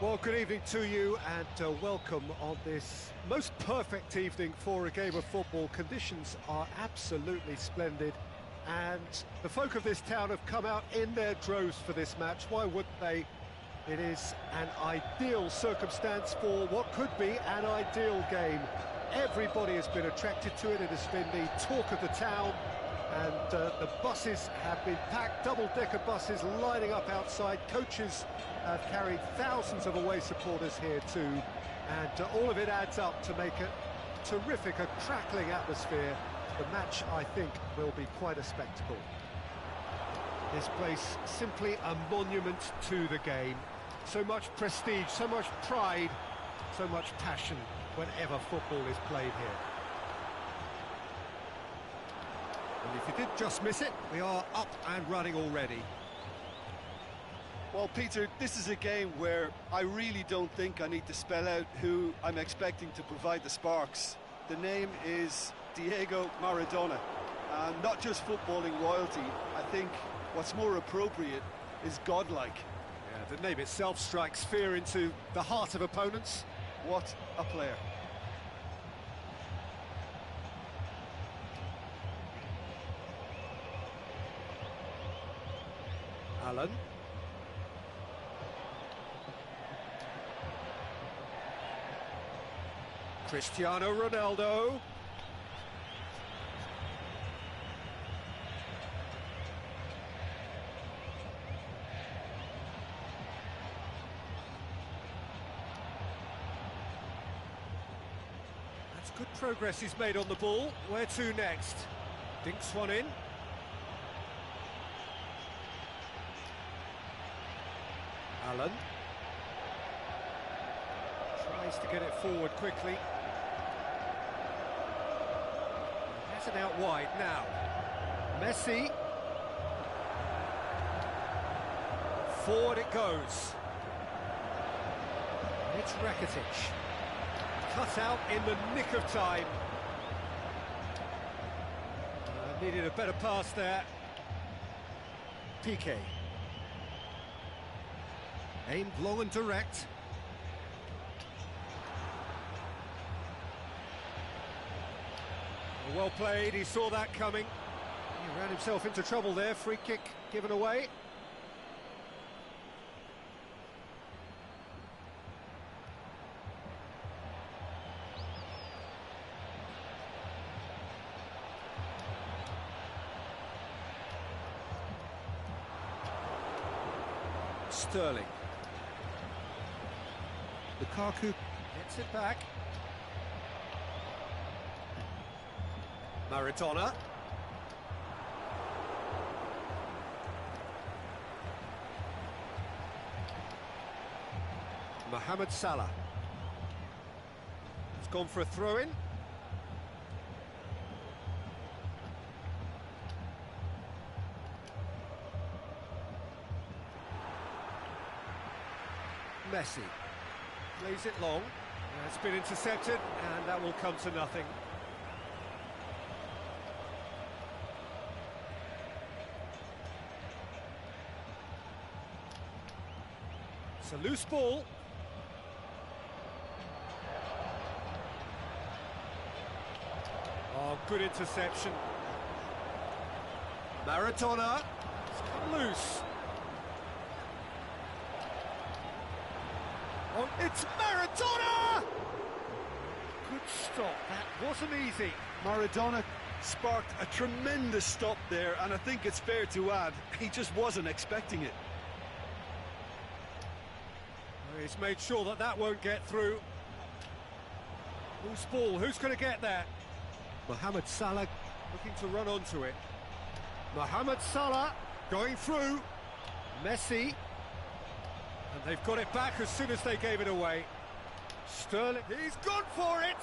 Well, good evening to you and welcome on this most perfect evening for a game of football. Conditions are absolutely splendid and the folk of this town have come out in their droves for this match. Why wouldn't they? It is an ideal circumstance for what could be an ideal game. Everybody has been attracted to it. It has been the talk of the town. And the buses have been packed, double-decker buses lining up outside. Coaches have carried thousands of away supporters here too. And all of it adds up to make a terrific, a crackling atmosphere. The match, I think, will be quite a spectacle. This place, simply a monument to the game. So much prestige, so much pride, so much passion whenever football is played here. And if you did just miss it, we are up and running already. Well, Peter, this is a game where I really don't think I need to spell out who I'm expecting to provide the sparks. The name is Diego Maradona. And not just footballing royalty, I think what's more appropriate is godlike. Yeah, the name itself strikes fear into the heart of opponents. What a player. Alan. Cristiano Ronaldo. That's good progress he's made on the ball. Where to next? Dinks one in. Alan tries to get it forward quickly. Has it out wide now. Messi. Forward it goes. It's Rakitic. Cut out in the nick of time. Needed a better pass there. Piqué. Aimed long and direct. Well played, he saw that coming. He ran himself into trouble there, free kick given away. Sterling. Lukaku gets it back. Maradona. Mohamed Salah. It's gone for a throw-in. Messi plays it long. It's been intercepted, and that will come to nothing. It's a loose ball. Oh, good interception. Maradona. It's come loose. Oh, it's Maradona! Good stop, that wasn't easy. Maradona sparked a tremendous stop there, and I think it's fair to add, he just wasn't expecting it. He's made sure that that won't get through. Loose ball, who's going to get that? Mohamed Salah looking to run onto it. Mohamed Salah going through. Messi. And they've got it back as soon as they gave it away. Sterling, he's gone for it!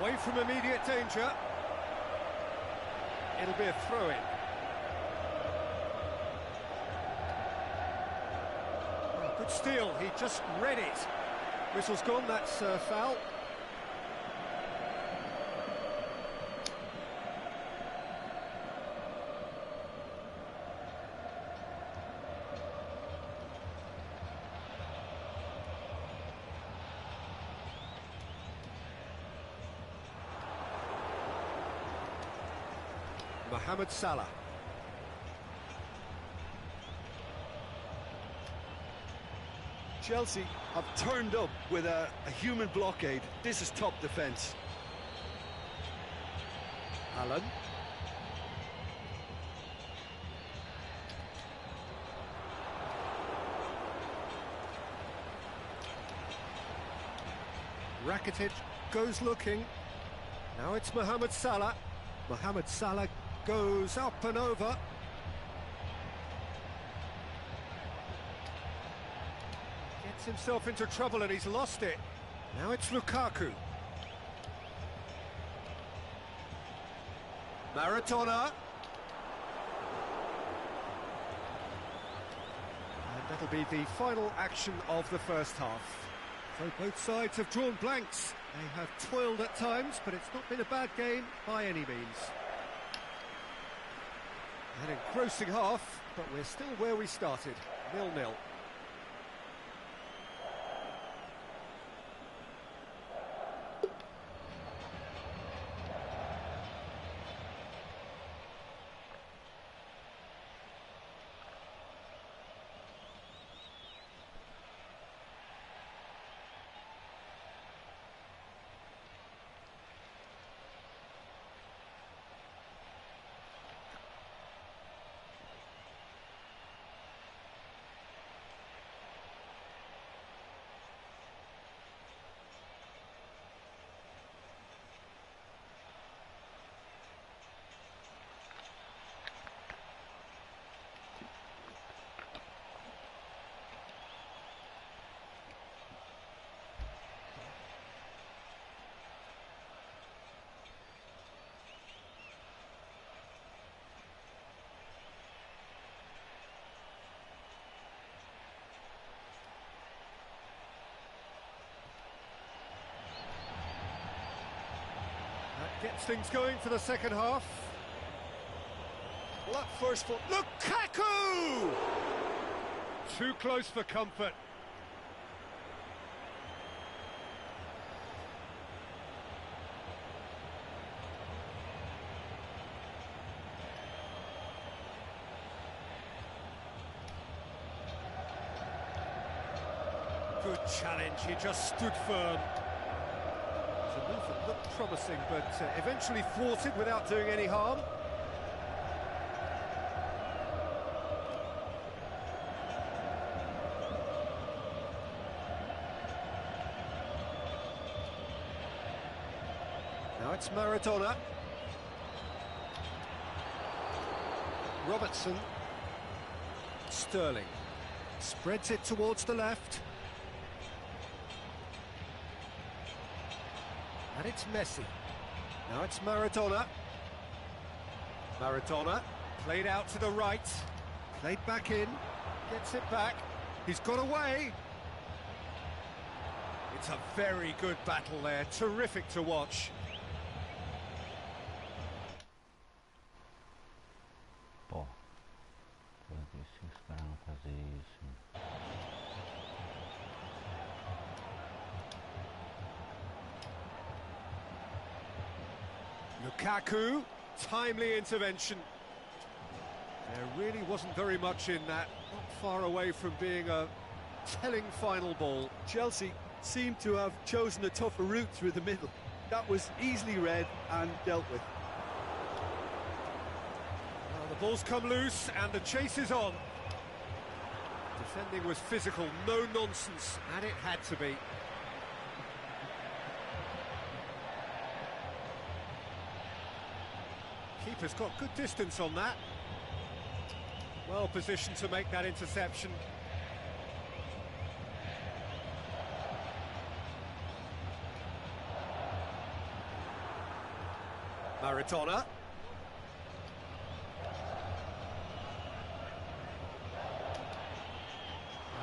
Away from immediate danger. It'll be a throw-in. Good steal, he just read it. Whistle's gone, that's foul. Mohamed Salah. Chelsea have turned up with a human blockade. This is top defence. Allen. Rakitic goes looking. Now it's Mohamed Salah. Mohamed Salah goes up and over. Gets himself into trouble and he's lost it. Now it's Lukaku. Maradona. And that'll be the final action of the first half. So both sides have drawn blanks. They have toiled at times, but it's not been a bad game by any means. An engrossing half, but we're still where we started, 0-0. Gets things going for the second half. Well, that first foot. Lukaku! Too close for comfort. Good challenge, he just stood firm. A move that looked promising, but eventually thwarted without doing any harm. Now it's Maradona. Robertson. Sterling. Spreads it towards the left. And it's Messi. Now it's Maradona. Maradona, played out to the right. Played back in. Gets it back. He's got away. It's a very good battle there. Terrific to watch. Pô, eu disse que os caras não fazer isso. Lukaku, timely intervention. There really wasn't very much in that, not far away from being a telling final ball. Chelsea seem to have chosen a tougher route through the middle. That was easily read and dealt with. Well, the ball's come loose and the chase is on. Defending was physical, no nonsense, and it had to be. Keeper's got good distance on that. Well positioned to make that interception. Maradona.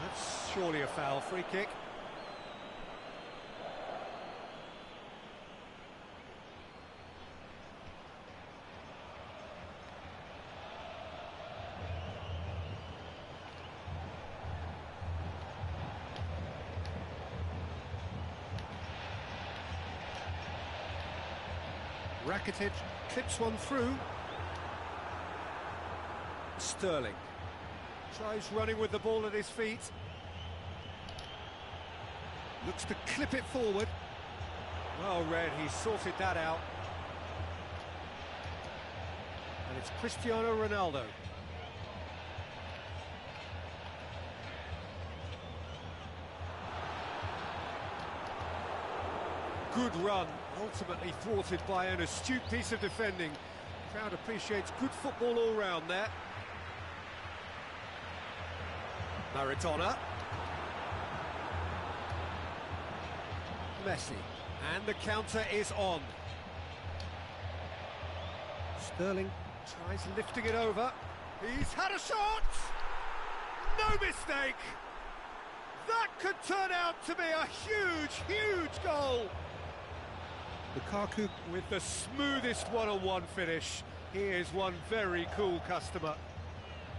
That's Surely a foul, free kick. Rakitic clips one through. Sterling tries running with the ball at his feet. Looks to clip it forward. Well read, he sorted that out. And it's Cristiano Ronaldo. Good run, ultimately thwarted by an astute piece of defending. Crowd appreciates good football all round there. Maradona. Messi. And the counter is on. Sterling tries lifting it over. He's had a shot! No mistake! That could turn out to be a huge, huge goal! Lukaku with the smoothest one-on-one finish. He is one very cool customer.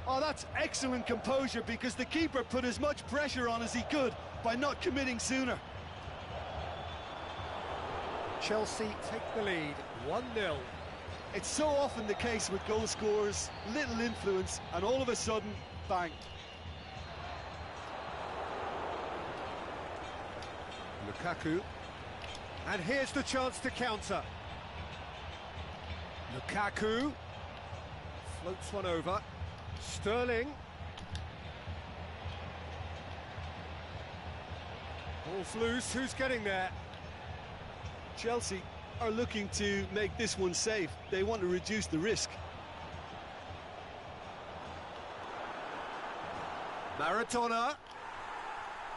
Oh, that's excellent composure, because the keeper put as much pressure on as he could by not committing sooner. Chelsea take the lead, 1-0. It's so often the case with goal scorers, little influence, and all of a sudden, bang. Lukaku. And here's the chance to counter. Lukaku. Floats one over. Sterling. Ball's loose, who's getting there? Chelsea are looking to make this one safe. They want to reduce the risk. Maradona.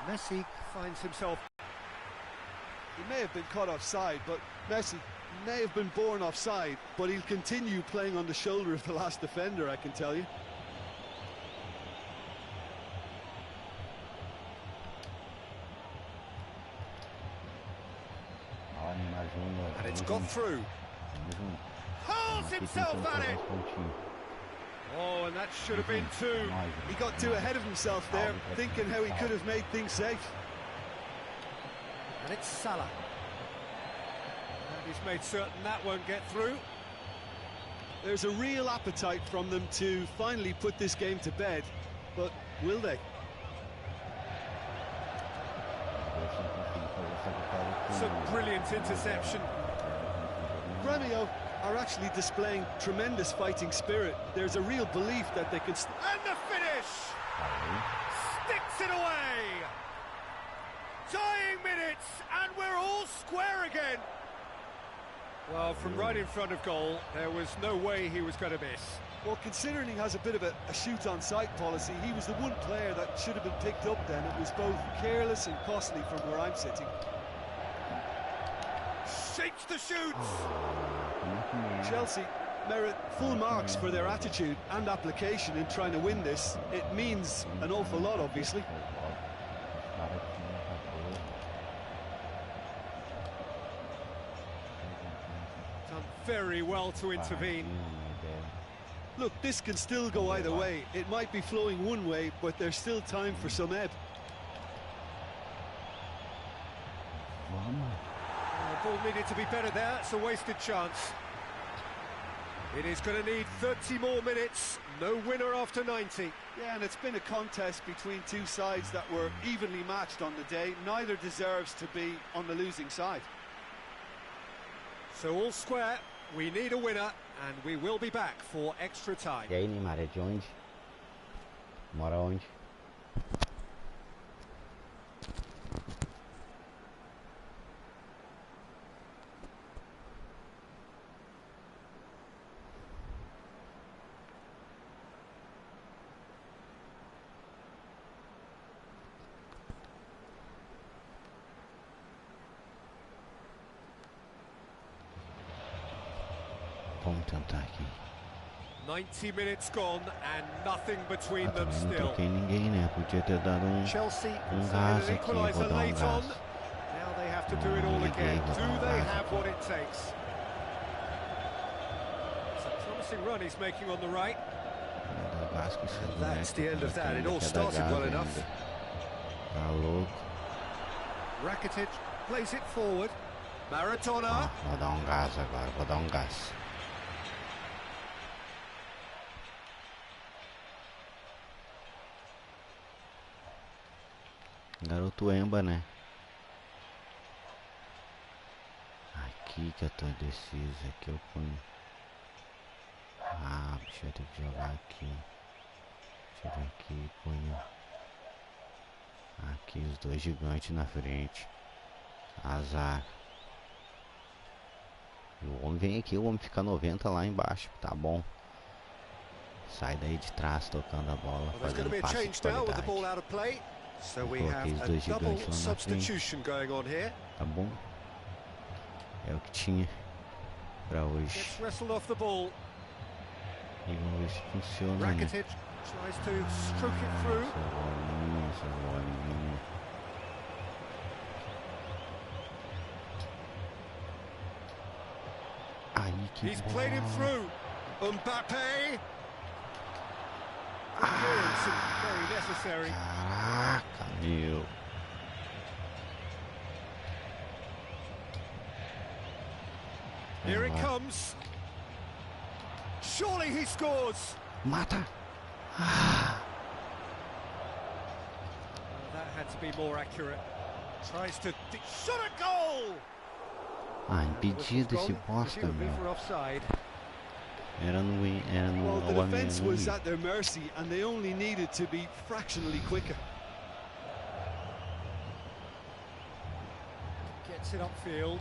Messi finds himself. He may have been caught offside, but Messi may have been born offside, but he'll continue playing on the shoulder of the last defender, I can tell you. And it's got through. Hurls himself at it! Oh, and that should have been two. He got too ahead of himself there, thinking how he could have made things safe. And it's Salah. And he's made certain that won't get through. There's a real appetite from them to finally put this game to bed, but will they? It's a brilliant interception. Gremio are actually displaying tremendous fighting spirit. There's a real belief that they can... And the finish! Sticks it away! Dying minutes, and we're all square again. Well, from right in front of goal, there was no way he was going to miss. Well, considering he has a bit of a shoot-on-sight policy, he was the one player that should have been picked up then. It was both careless and costly from where I'm sitting. Shapes the shoots! Chelsea merit full marks for their attitude and application in trying to win this. It means an awful lot, obviously. Done very well to intervene. Look, this can still go either way. It might be flowing one way, but there's still time for some ebb. The ball needed to be better there. It's a wasted chance. It is going to need 30 more minutes. No winner after 90. Yeah, and it's been a contest between two sides that were evenly matched on the day. Neither deserves to be on the losing side. So all square. We need a winner, and we will be back for extra time. E aí, Neymar, é de onde? Mora onde? Vamos tentar aqui. 90 minutes gone and nothing between them Também não still. troquei ninguém, né? Podia ter dado Chelsea gás an aqui, vou equaliser dar late on. gás. Now they have to do it all again. Do they have what it takes? It's a promising run he's making on the right. That's the end of that. It all started well enough. Tá louco. Rakitic plays it forward. Maradona. Vou dar gás agora, vou dar gás. Garoto Emba, né? Aqui que eu tô indeciso, aqui eu ponho. Ah, bicho, eu tenho que jogar aqui. Deixa eu ver aqui, ponho. Aqui os dois gigantes na frente. Azar. E o homem vem aqui, o homem fica 90 lá embaixo, tá bom. Sai daí de trás tocando a bola, fazendo passe de qualidade. So we have a double substitution going on here. Tá bom. É o que tinha pra hoje. Gets wrestled off the ball. E vamos ver se funciona. Rakitic tries to stroke it through. Essa bolinha. Aí que He's played him through. Mbappe. Very necessary. Caraca, meu. Here it comes. Surely he scores. Mata. That had to be more accurate. Tries to shot a goal. Impedido esse bosta, meu. Era no Well, the defense was at their mercy and they only needed to be fractionally quicker. Gets it upfield.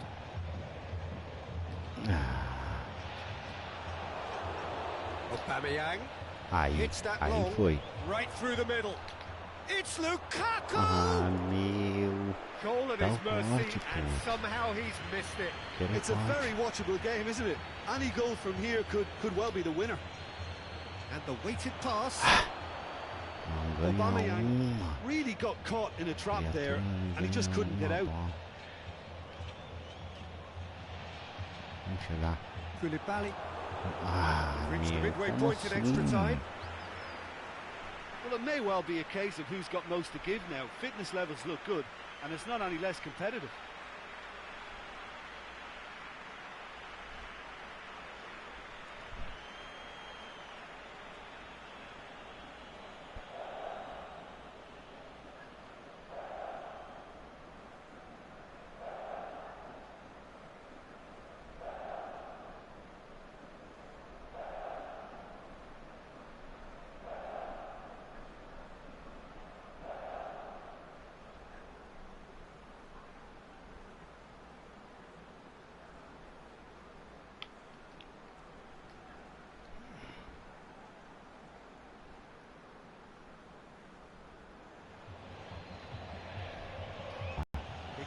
Aubameyang hits that long, foi. right through the middle. It's Lukaku! Meu. Goal at his mercy, and somehow he's missed it. It's a very watchable game, isn't it? Any goal from here could well be the winner. And the weighted pass. Aubameyang really got caught in a trap there, and he just couldn't get out. Vamos chegar. Koulibaly reached the meu, midway point in extra time. Well, it may well be a case of who's got most to give now. Fitness levels look good, and it's not any less competitive.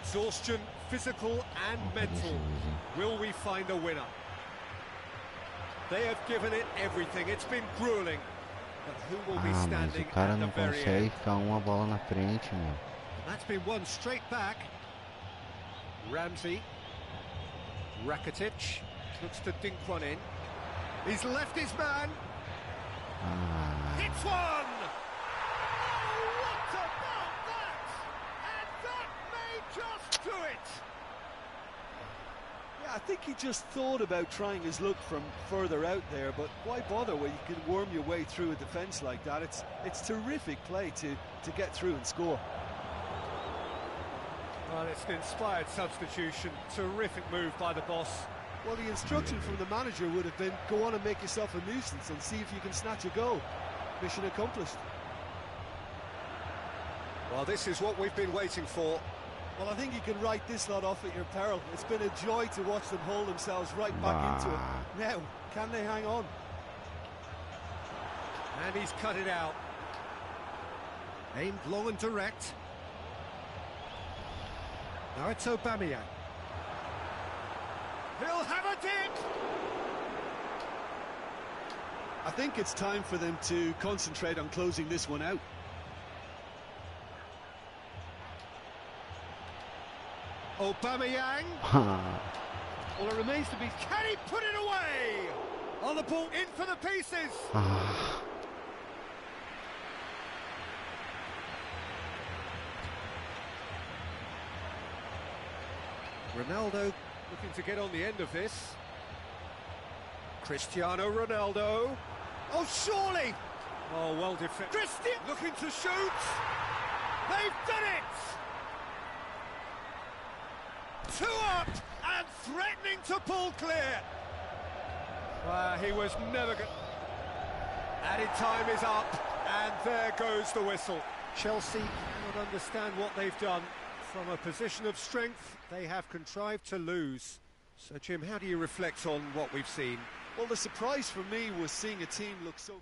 Exhaustion, physical and mental. Will we find a winner? They have given it everything. It's been grueling. But who will be standing mas o cara at the não very consegue end? ficar uma bola na frente, meu. That's been won straight back. Ramsey. Rakitic looks to dink one in. He's left his man. Hits one! Oh, what about that? And that may just do it. Yeah, I think he just thought about trying his luck from further out there, but why bother when you can worm your way through a defence like that? It's terrific play to get through and score. Well, it's an inspired substitution. Terrific move by the boss. Well, the instruction from the manager would have been, go on and make yourself a nuisance and see if you can snatch a goal. Mission accomplished. Well, this is what we've been waiting for. Well, I think you can write this lot off at your peril. It's been a joy to watch them hold themselves right back into it. Now, can they hang on? And he's cut it out. Aimed long and direct. Now it's Aubameyang. He'll have a dig! I think it's time for them to concentrate on closing this one out. Aubameyang. Well, it remains to be... Can he put it away? On the ball, in for the pieces. Ronaldo looking to get on the end of this. Cristiano Ronaldo. Oh, surely! Oh, well defended. Cristiano looking to shoot. They've done it! 2 up and threatening to pull clear. He was never good. Added time is up, and there goes the whistle. Chelsea cannot understand what they've done. From a position of strength, they have contrived to lose. So, Jim, how do you reflect on what we've seen? Well, the surprise for me was seeing a team look so...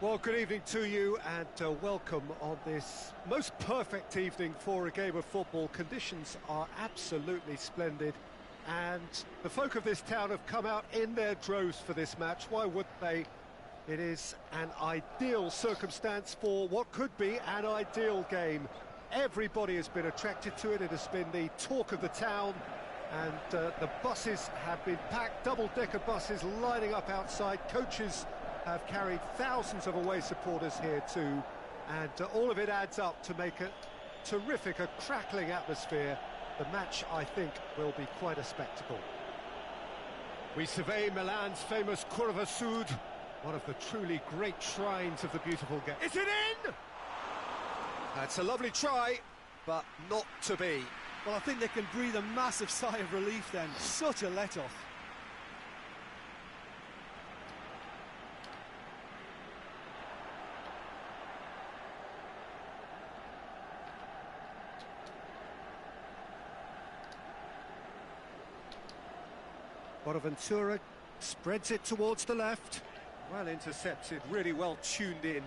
Well, good evening to you and welcome on this most perfect evening for a game of football. Conditions are absolutely splendid and the folk of this town have come out in their droves for this match. Why wouldn't they? It is an ideal circumstance for what could be an ideal game. Everybody has been attracted to it. It has been the talk of the town and the buses have been packed, double-decker buses lining up outside. Coaches have carried thousands of away supporters here too, and all of it adds up to make a terrific, a crackling atmosphere. The match, I think, will be quite a spectacle. We survey Milan's famous Curva Sud, one of the truly great shrines of the beautiful game. Is it in? That's a lovely try, but not to be. Well, I think they can breathe a massive sigh of relief then. Such a let-off. Bonaventura spreads it towards the left. Well intercepted, really well tuned in.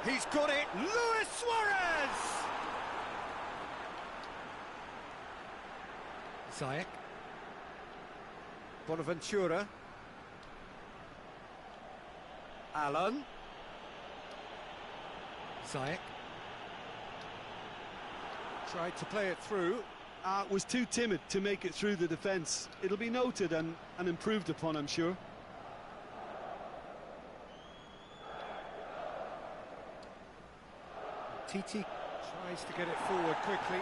He's got it, Luis Suarez! Ziyech. Bonaventura. Allen. Ziyech. Tried to play it through. Was too timid to make it through the defence. It'll be noted and improved upon, I'm sure. Titi tries to get it forward quickly.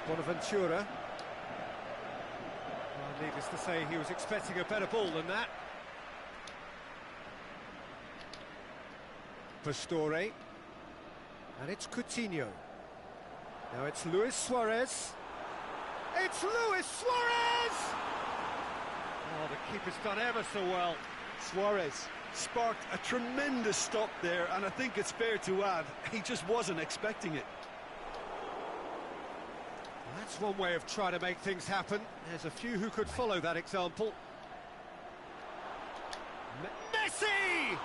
Bonaventura. Well, needless to say, he was expecting a better ball than that. Pastore. And it's Coutinho. Now it's Luis Suarez. It's Luis Suarez! Oh, the keeper's done ever so well. Suarez sparked a tremendous stop there, and I think it's fair to add, he just wasn't expecting it. Well, that's one way of trying to make things happen. There's a few who could follow that example. Messi!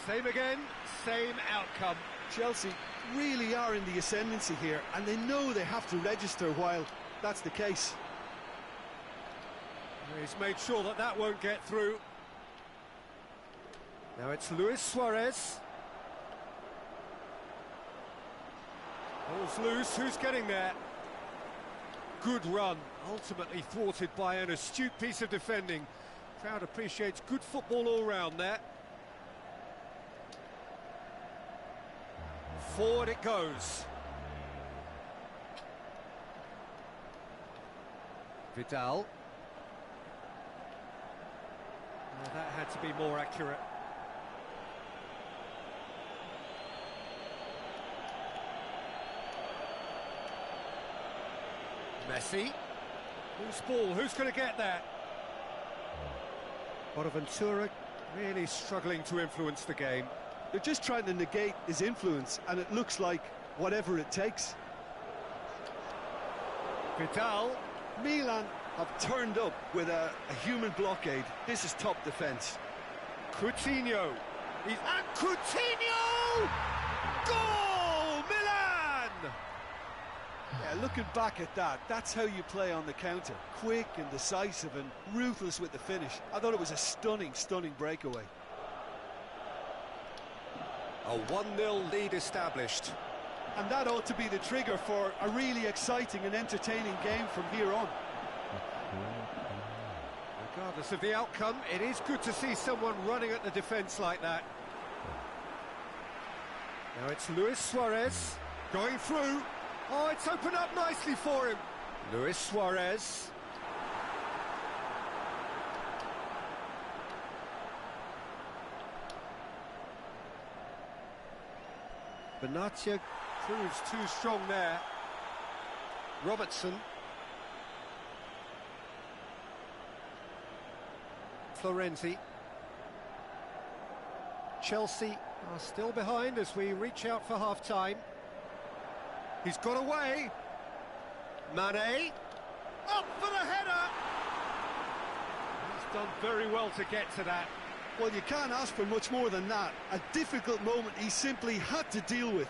Same again, same outcome. Chelsea really are in the ascendancy here, and they know they have to register while that's the case. He's made sure that that won't get through. Now it's Luis Suarez. Ball's loose, who's getting there? Good run, ultimately thwarted by an astute piece of defending. Crowd appreciates good football all round there. Forward it goes. Vidal. Well, that had to be more accurate. Messi. Who's ball? Who's going to get that? Bonaventura really struggling to influence the game. They're just trying to negate his influence, and it looks like whatever it takes. Vidal. Milan have turned up with a human blockade. This is top defence. Coutinho. And Coutinho! Goal! Milan! Yeah, looking back at that, that's how you play on the counter. Quick and decisive and ruthless with the finish. I thought it was a stunning, stunning breakaway. A 1-0 lead established. And that ought to be the trigger for a really exciting and entertaining game from here on. Regardless of the outcome, it is good to see someone running at the defence like that. Now it's Luis Suarez going through. Oh, it's opened up nicely for him. Luis Suarez. Benatia proves too strong there. Robertson. Florenzi. Chelsea are still behind as we reach out for half-time. He's got away. Mane. Up for the header. He's Done very well to get to that. Well, you can't ask for much more than that. A difficult moment he simply had to deal with.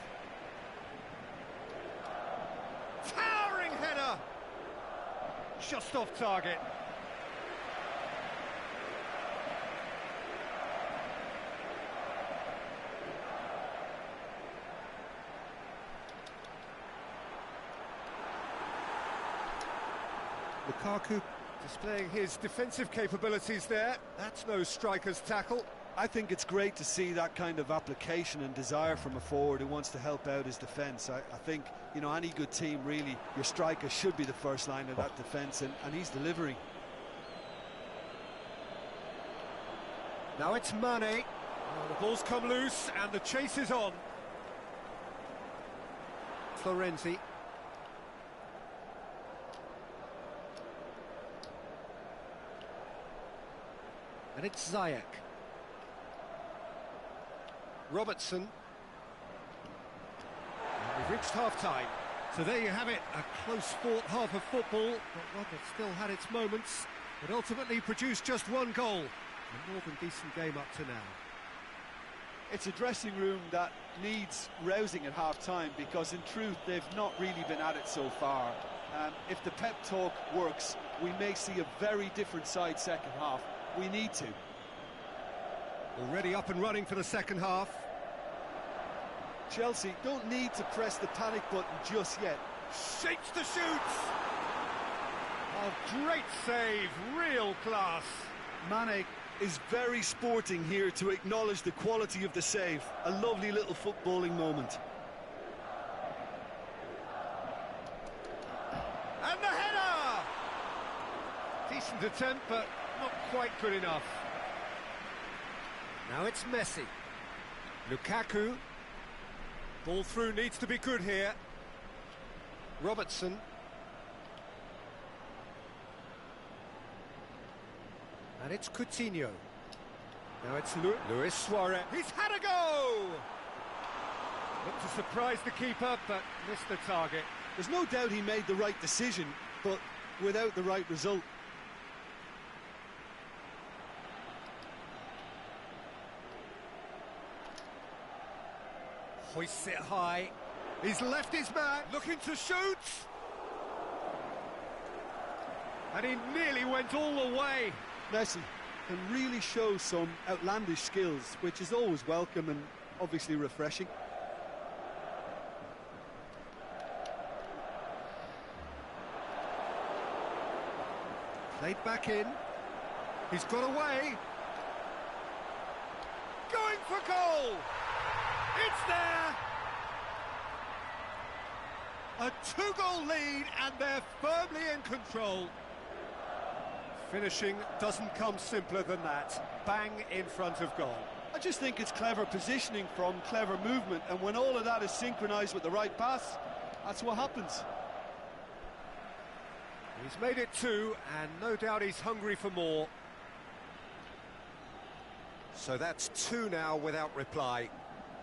Towering header! Just off target. Lukaku displaying his defensive capabilities there. That's no striker's tackle. I think it's great to see that kind of application and desire from a forward who wants to help out his defence. I think, you know, any good team, really, your striker should be the first line of that defence, and he's delivering. Now it's Mane. Oh, the ball's come loose and the chase is on. Florenzi. And it's Ziyech. Robertson. And we've reached half-time. So there you have it, a close-fought half of football, but one that still had its moments, but ultimately produced just one goal. A more than decent game up to now. It's a dressing room that needs rousing at half-time, because in truth they've not really been at it so far. If the pep talk works, we may see a very different side second half. We need to. Already up and running for the second half. Chelsea don't need to press the panic button just yet. Shakes the shoots! Oh, great save, real class. Mane is very sporting here to acknowledge the quality of the save. A lovely little footballing moment. And the header! Decent attempt, but not quite good enough. Now it's Messi. Lukaku. Ball through needs to be good here. Robertson. And it's Coutinho. Now it's Luis Suarez. He's had a go! Looked to surprise the keeper, but missed the target. There's no doubt he made the right decision, but without the right result. Hoists it high. He's left his man, looking to shoot. And he nearly went all the way. Messi can really show some outlandish skills, which is always welcome and obviously refreshing. Played back in. He's got away. Going for goal. It's there! A two-goal lead, and they're firmly in control. Finishing doesn't come simpler than that. Bang in front of goal. I just think it's clever positioning from clever movement, and when all of that is synchronised with the right pass, that's what happens. He's made it two, and no doubt he's hungry for more. So that's two now without reply.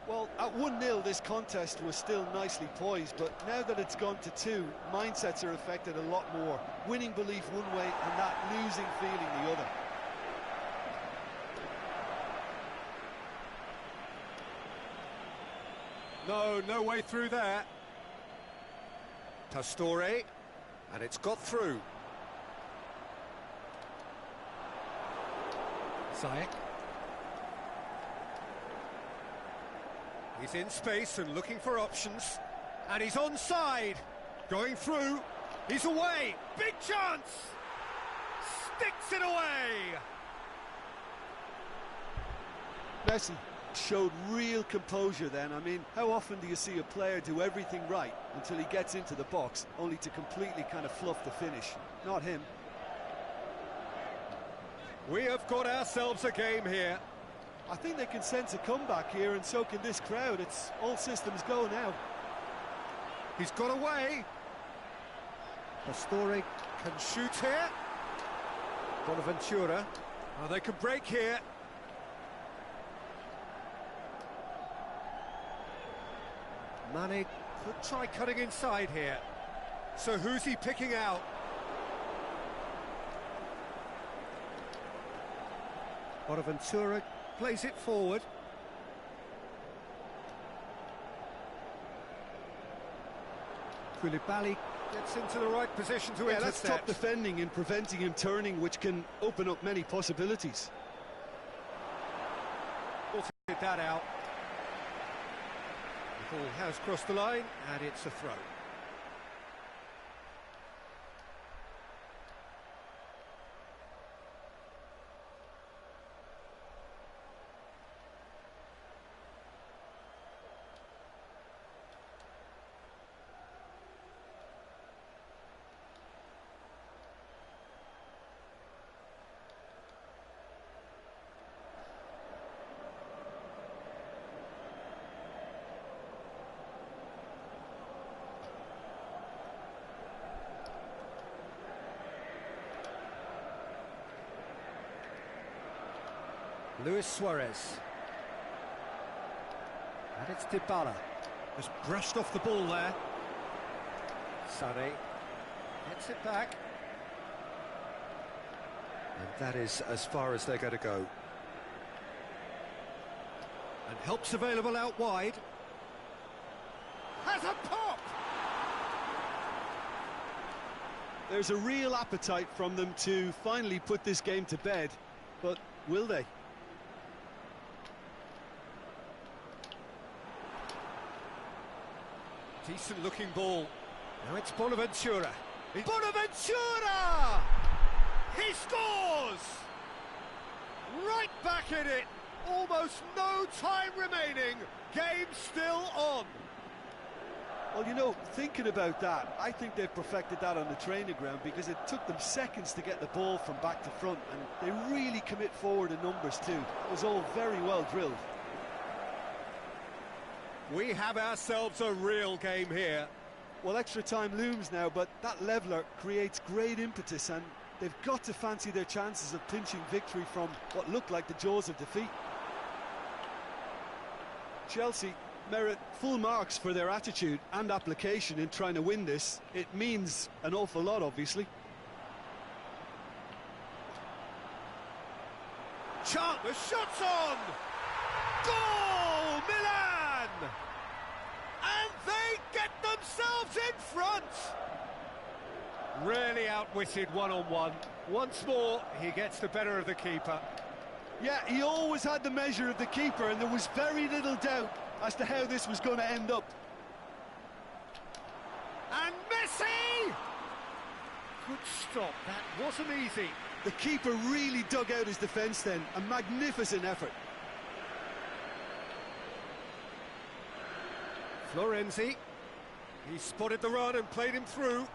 Well, at 1-0 this contest was still nicely poised, but now that it's gone to two, mindsets are affected a lot more. Winning belief one way and that losing feeling the other. No way through there. Pastore, and it's got through. Ziyech. He's in space and looking for options. And he's onside. Going through. He's away. Big chance! Sticks it away! Messi showed real composure then. I mean, how often do you see a player do everything right until he gets into the box, only to completely kind of fluff the finish? Not him. We have got ourselves a game here. I think they can sense a comeback here, and so can this crowd. It's all systems go now. He's got away. Pastore can shoot here. Bonaventura. Oh, they can break here. Mane could try cutting inside here. So who's he picking out? Bonaventura plays it forward. Koulibaly gets into the right position to intercept. That's top defending and preventing him turning, which can open up many possibilities. Get that out. The ball has crossed the line, and it's a throw. Luis Suarez. And it's Dybala. Just brushed off the ball there. Sané gets it back. And that is as far as they're going to go. And help's available out wide. Has a pop! There's a real appetite from them to finally put this game to bed, but will they? Decent looking ball. Now it's Bonaventura. Bonaventura! He scores! Right back in it. Almost no time remaining. Game still on. Well, you know, thinking about that, I think they've perfected that on the training ground, because it took them seconds to get the ball from back to front, and they really commit forward in numbers too. It was all very well drilled. We have ourselves a real game here. Well, extra time looms now, but that leveller creates great impetus, and they've got to fancy their chances of pinching victory from what looked like the jaws of defeat. Chelsea merit full marks for their attitude and application in trying to win this. It means an awful lot, obviously. Chant, the shot's on! Goal, Milan! And they get themselves in front! Really outwitted one-on-one. Once more, he gets the better of the keeper. Yeah, he always had the measure of the keeper, and there was very little doubt as to how this was going to end up. And Messi! Good stop, that wasn't easy. The keeper really dug out his defence then, a magnificent effort. Florenzi, he spotted the run and played him through.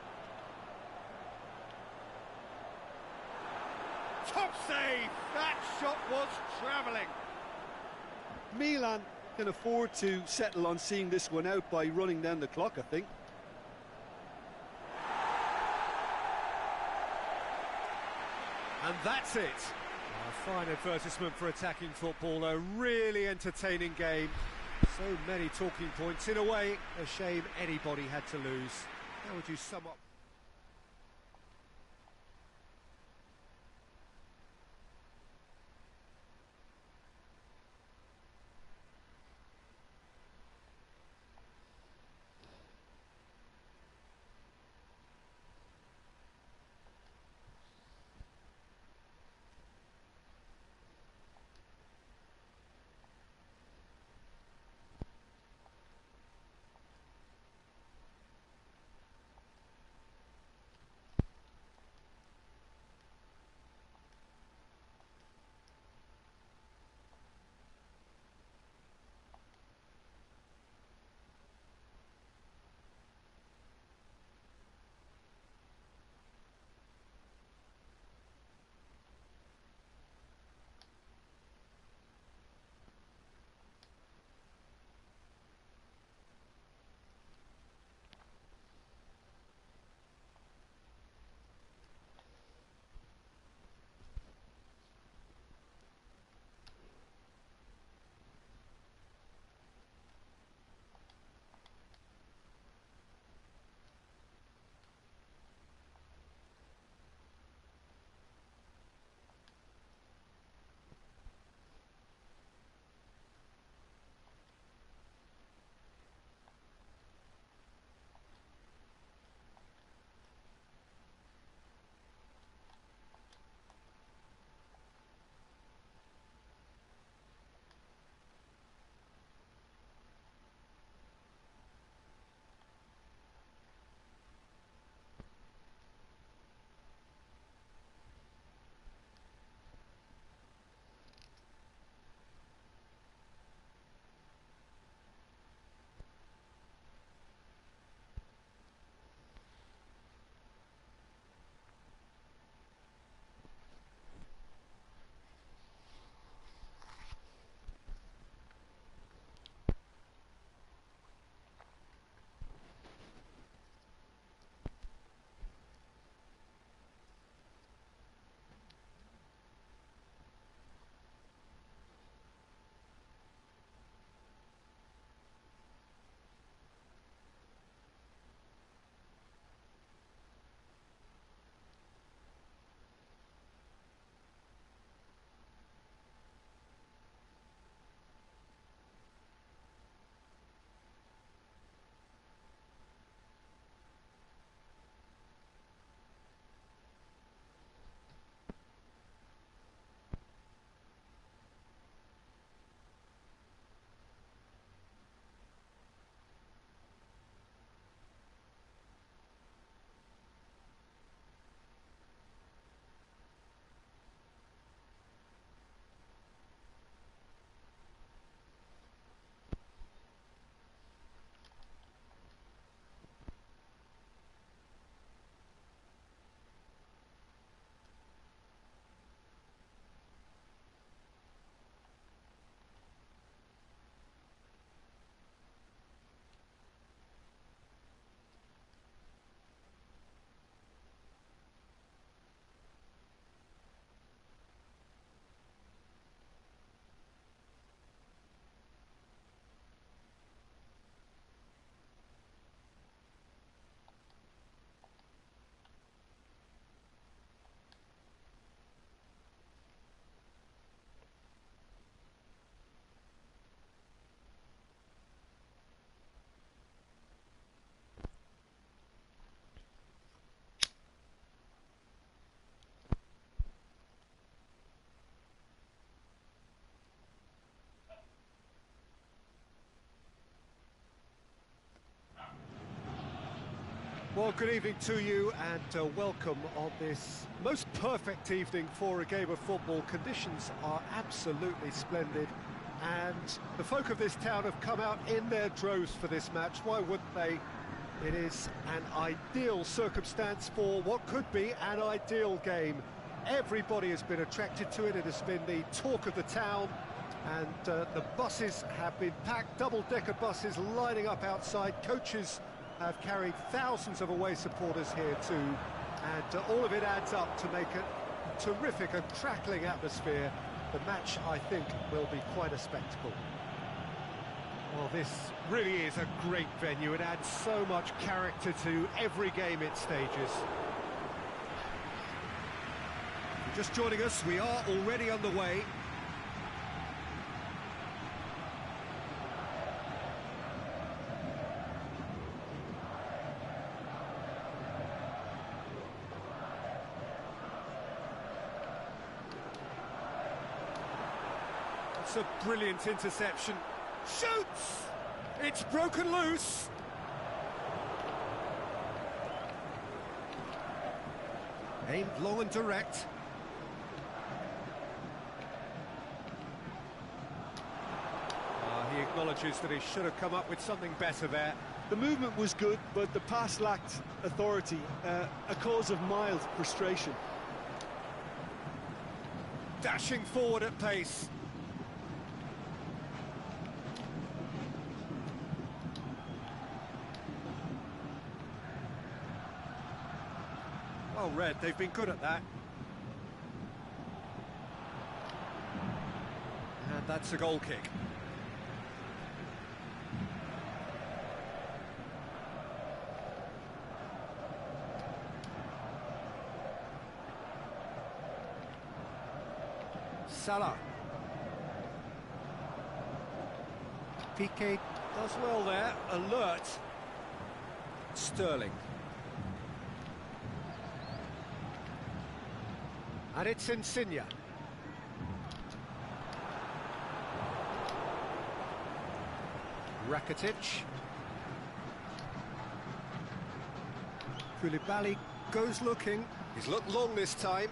Top save! That shot was travelling. Milan can afford to settle on seeing this one out by running down the clock, I think. And that's it. A fine advertisement for attacking football, a really entertaining game. So many talking points. In a way, a shame anybody had to lose. How would you sum up? Well, good evening to you and welcome on this most perfect evening for a game of football. Conditions are absolutely splendid and the folk of this town have come out in their droves for this match. Why wouldn't they? It is an ideal circumstance for what could be an ideal game. Everybody has been attracted to it. It has been the talk of the town and the buses have been packed, double-decker buses lining up outside. Coaches have carried thousands of away supporters here too, and all of it adds up to make a terrific and crackling atmosphere. The match, I think, will be quite a spectacle. Well, this really is a great venue. It adds so much character to every game it stages. If you're just joining us, we are already on the way. It's a brilliant interception. Shoots! It's broken loose. Aimed long and direct. He acknowledges that he should have come up with something better there. The movement was good, but the pass lacked authority, a cause of mild frustration. Dashing forward at pace. Well read, they've been good at that. And that's a goal kick. Salah. Piqué does well there, alert. Sterling. And it's Insigne. Rakitic. Koulibaly goes looking. He's looked long this time.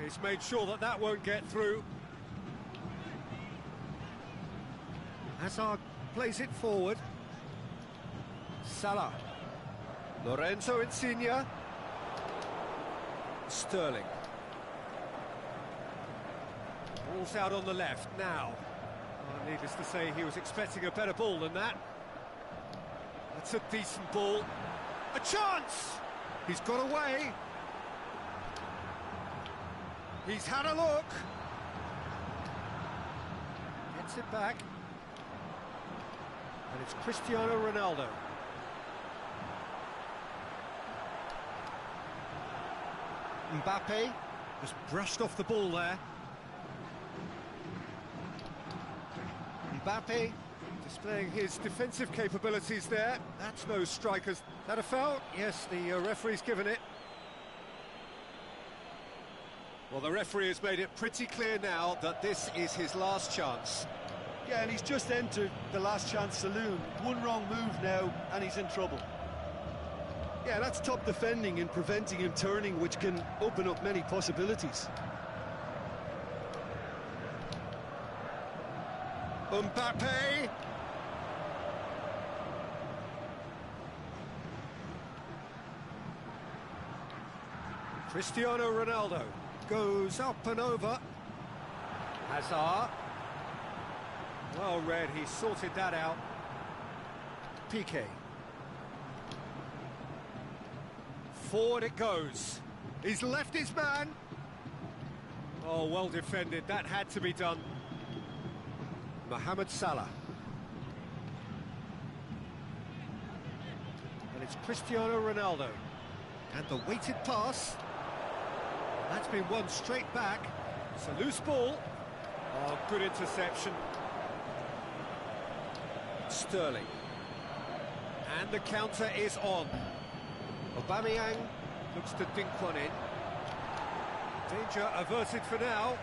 He's made sure that that won't get through. Hazard plays it forward. Salah. Lorenzo Insigne. Sterling. Ball's out on the left now. Oh, needless to say, he was expecting a better ball than that. That's a decent ball. A chance! He's got away. He's had a look. Gets it back. And it's Cristiano Ronaldo. Mbappe just brushed off the ball there. Mbappe displaying his defensive capabilities there. That's no strikers. That a foul? Yes, the referee's given it. Well, the referee has made it pretty clear now that this is his last chance. Yeah, and he's just entered the last chance saloon. One wrong move now, and he's in trouble. Yeah, that's top defending and preventing him turning, which can open up many possibilities. Mbappe! Cristiano Ronaldo goes up and over. Hazard. Well read, he sorted that out. Piqué. Forward it goes. He's left his man. Oh, well defended. That had to be done. Mohamed Salah. And it's Cristiano Ronaldo. And the weighted pass. That's been won straight back. It's a loose ball. Oh, good interception. Sterling. And the counter is on. Aubameyang looks to dink one in. Danger averted for now.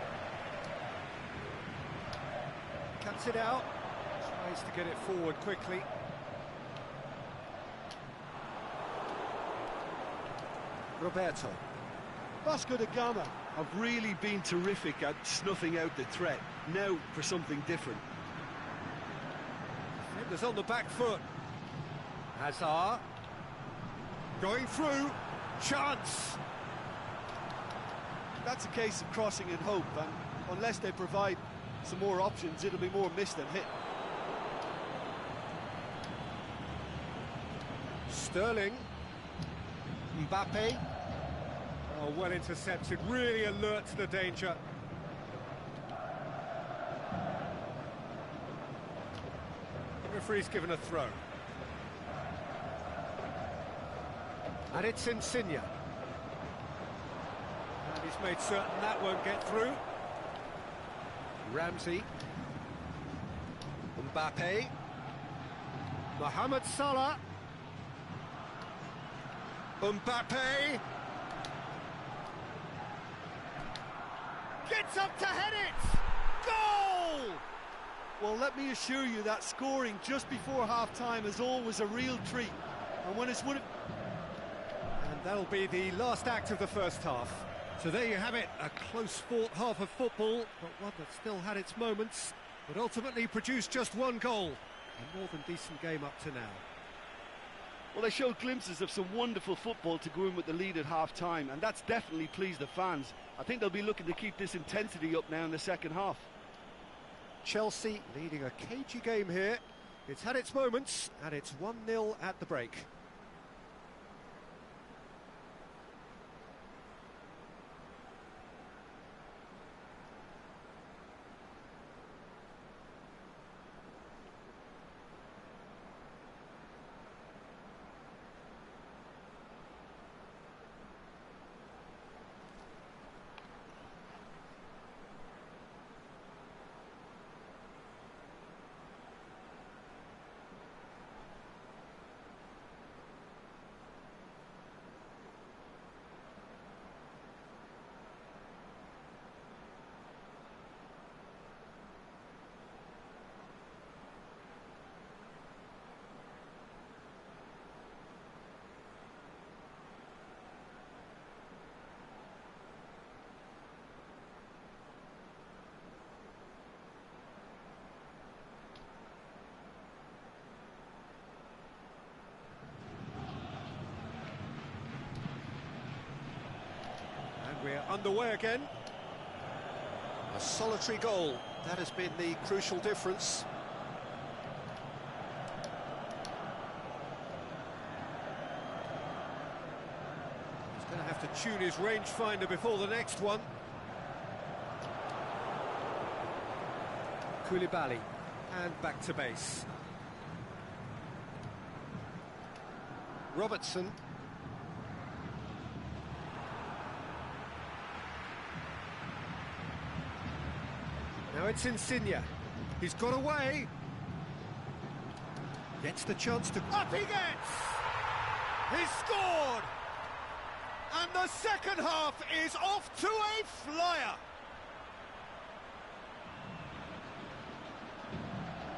Cuts it out. Tries to get it forward quickly. Roberto. Vasco da Gama have really been terrific at snuffing out the threat. Now for something different. Defenders on the back foot. Hazard. Going through. Chance. That's a case of crossing in hope, and unless they provide some more options, it'll be more miss than hit. Sterling. Mbappe. Oh, well intercepted, really alert to the danger. The referee's given a throw. And it's Insigne. And he's made certain that won't get through. Ramsey. Mbappe. Mohamed Salah. Mbappe. Gets up to head it! Goal! Well, let me assure you that scoring just before half-time is always a real treat. And when it's one of... And that'll be the last act of the first half. So there you have it, a close-fought half of football, but one that still had its moments, but ultimately produced just one goal. A more than decent game up to now. Well, they showed glimpses of some wonderful football to go in with the lead at half-time, and that's definitely pleased the fans. I think they'll be looking to keep this intensity up now in the second half. Chelsea leading a cagey game here. It's had its moments, and it's 1-0 at the break. We're underway again. A solitary goal, that has been the crucial difference. He's going to have to tune his rangefinder before the next one. Koulibaly, and back to base. Robertson. Now it's Insigne. He's got away. Gets the chance to... Up he gets! He's scored! And the second half is off to a flyer.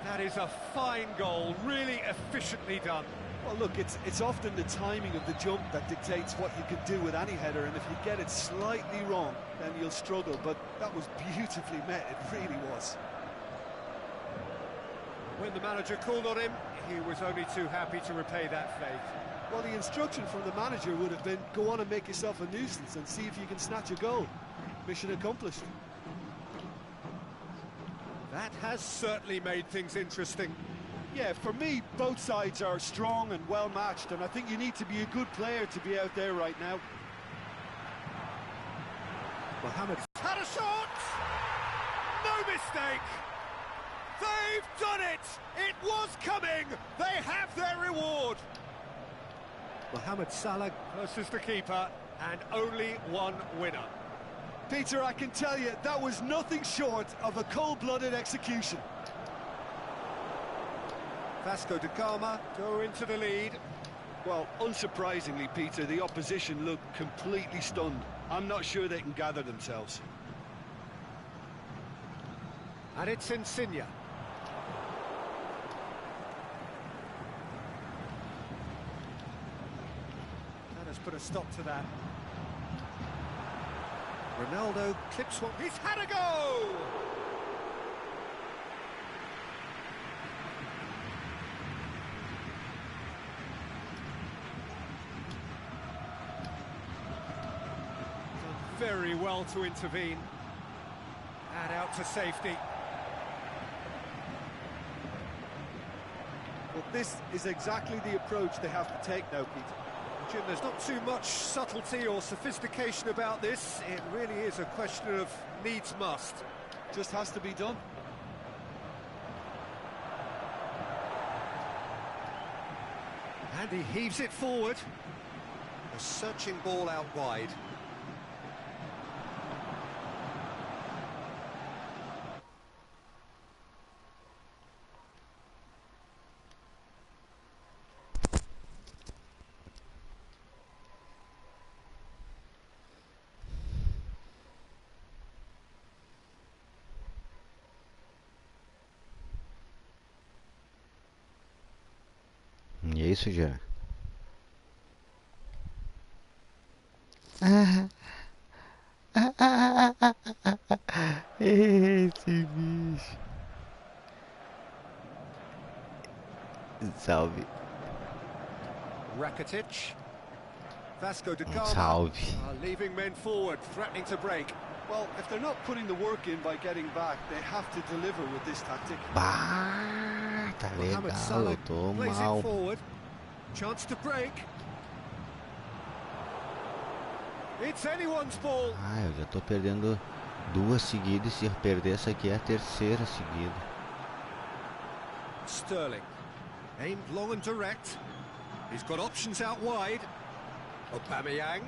That is a fine goal, really efficiently done. Well, look, it's often the timing of the jump that dictates what you can do with any header, and if you get it slightly wrong, then you'll struggle, but that was beautifully met, it really was. When the manager called on him, he was only too happy to repay that faith. Well, the instruction from the manager would have been, go on and make yourself a nuisance and see if you can snatch a goal. Mission accomplished. That has certainly made things interesting. Yeah, for me, both sides are strong and well-matched, and I think you need to be a good player to be out there right now. Mohamed had a shot! No mistake! They've done it! It was coming! They have their reward! Mohamed Salah versus the keeper, and only one winner. Peter, I can tell you, that was nothing short of a cold-blooded execution. Vasco da Gama go into the lead. Well, unsurprisingly, Peter, the opposition look completely stunned. I'm not sure they can gather themselves. And it's Insigne. That has to put a stop to that. Ronaldo clips one. He's had a go! Done very well to intervene. And out to safety. Well, this is exactly the approach they have to take now, Peter. Jim, there's not too much subtlety or sophistication about this. It really is a question of needs must. Just has to be done. And he heaves it forward. A searching ball out wide. E é isso, já. Esse bicho. Salve. Rakitic. Vasco da Gama Salve. are leaving men forward, threatening to break. Well, if they're not putting the work in by getting back, they have to deliver with this tactic. Bah, tá legal, eu tô plays mal. it forward. Chance to break. It's anyone's ball. Ah, eu já tô perdendo duas seguidas. Se eu perder essa aqui é a terceira seguida. Sterling. Aimed long and direct. He's got options out wide. Aubameyang.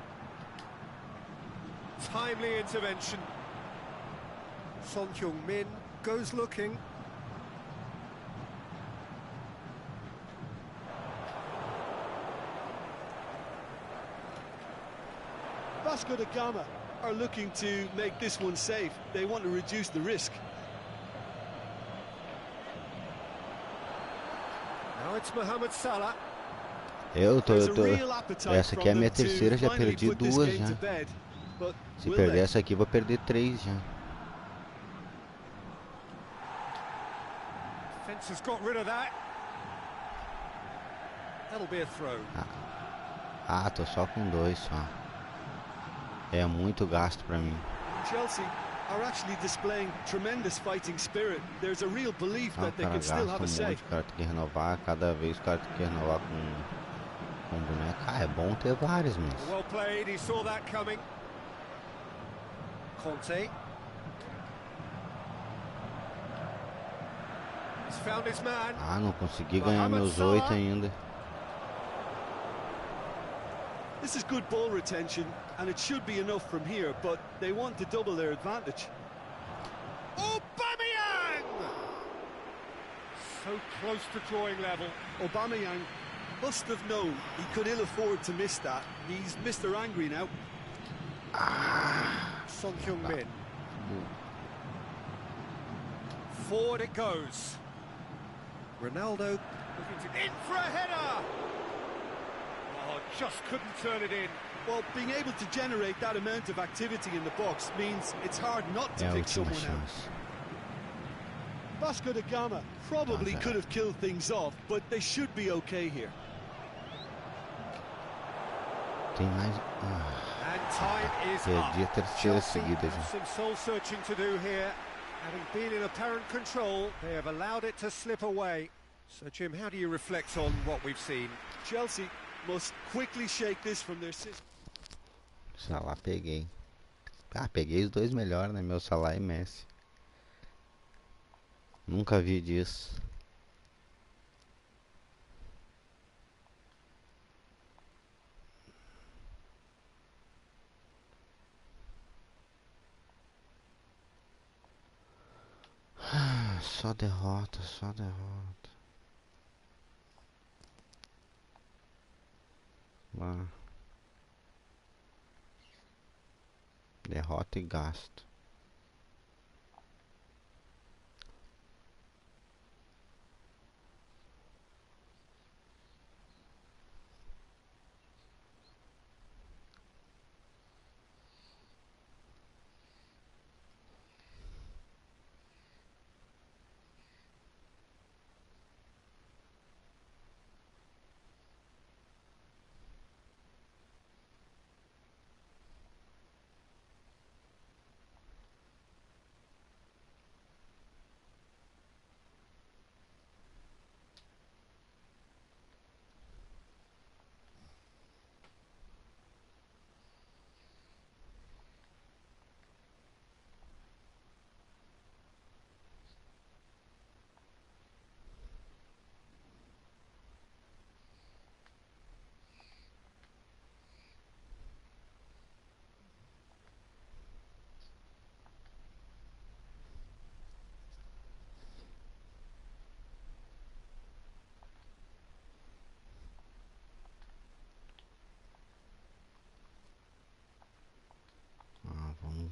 Timely intervention. Son Heung-min goes looking. Vasco da Gama are looking to make this one safe. They want to reduce the risk. Now it's Mohamed Salah. Essa aqui é a minha terceira, já perdi duas já. Se perder essa aqui, vou perder três já. Defense has got rid of that. That'll be a throw. Ah, tô só com dois só. É muito gasto pra mim. Chelsea are actually displaying tremendous fighting spirit. There's a real belief that they can still have a say. O cara tem que renovar, cada vez o cara tem que renovar com boneco. Ah, é bom ter vários, mas... Well played, he saw that coming. Conte. He's found his man. Ah, não consegui ganhar meus 8 ainda. This is good ball retention, and it should be enough from here, but they want to double their advantage. Aubameyang! So close to drawing level. Aubameyang must have known he could ill afford to miss that. He's Mr. Angry now. Son Heung-min. Forward it goes. Ronaldo looking to in for a header. Oh, just couldn't turn it in. Well, being able to generate that amount of activity in the box means it's hard not to pick someone out. Vasco da Gama probably could have killed things off, but they should be okay here. Tem mais... And time is perdi a terceira seguida já. Some soul searching to do here. Having been in apparent control, they have allowed it to slip away. So, Jim, how do you reflect on what we've seen? Chelsea must quickly shake this from their system. Salah peguei. Ah, peguei os dois melhores, né? Meu Salah e Messi. Nunca vi disso. Só derrota, só derrota. Lá. Derrota e gasto.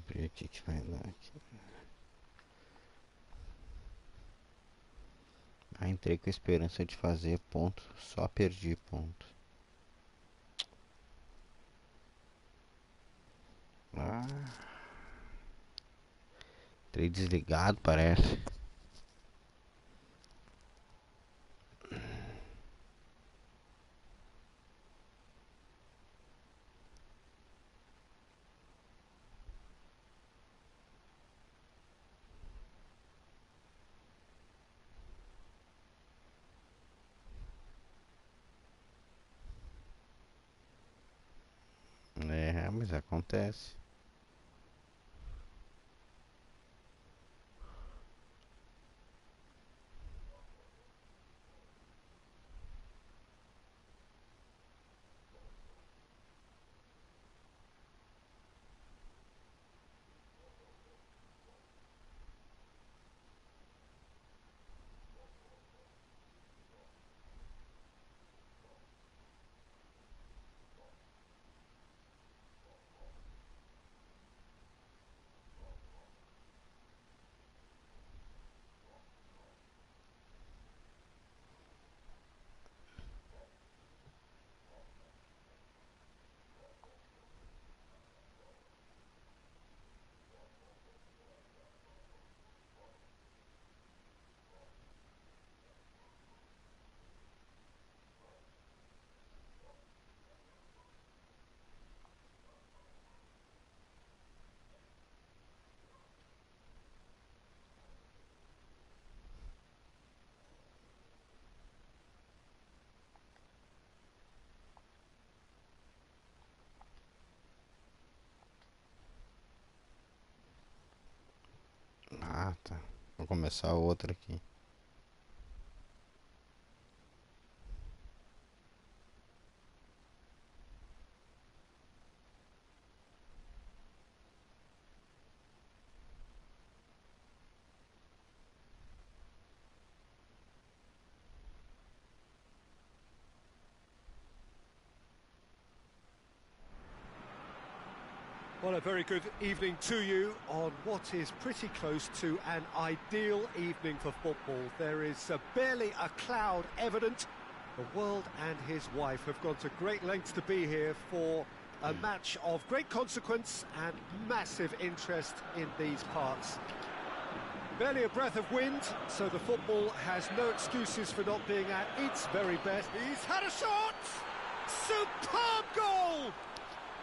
ver o que vai dar aqui. Entrei com a esperança de fazer ponto, só perdi ponto. Entrei desligado, parece. Mas acontece. Tá. Vou começar outra aqui. Well, a very good evening to you on what is pretty close to an ideal evening for football. There is barely a cloud evident. The world and his wife have gone to great lengths to be here for a match of great consequence and massive interest in these parts. Barely a breath of wind, so the football has no excuses for not being at its very best. He's had a shot! Superb goal!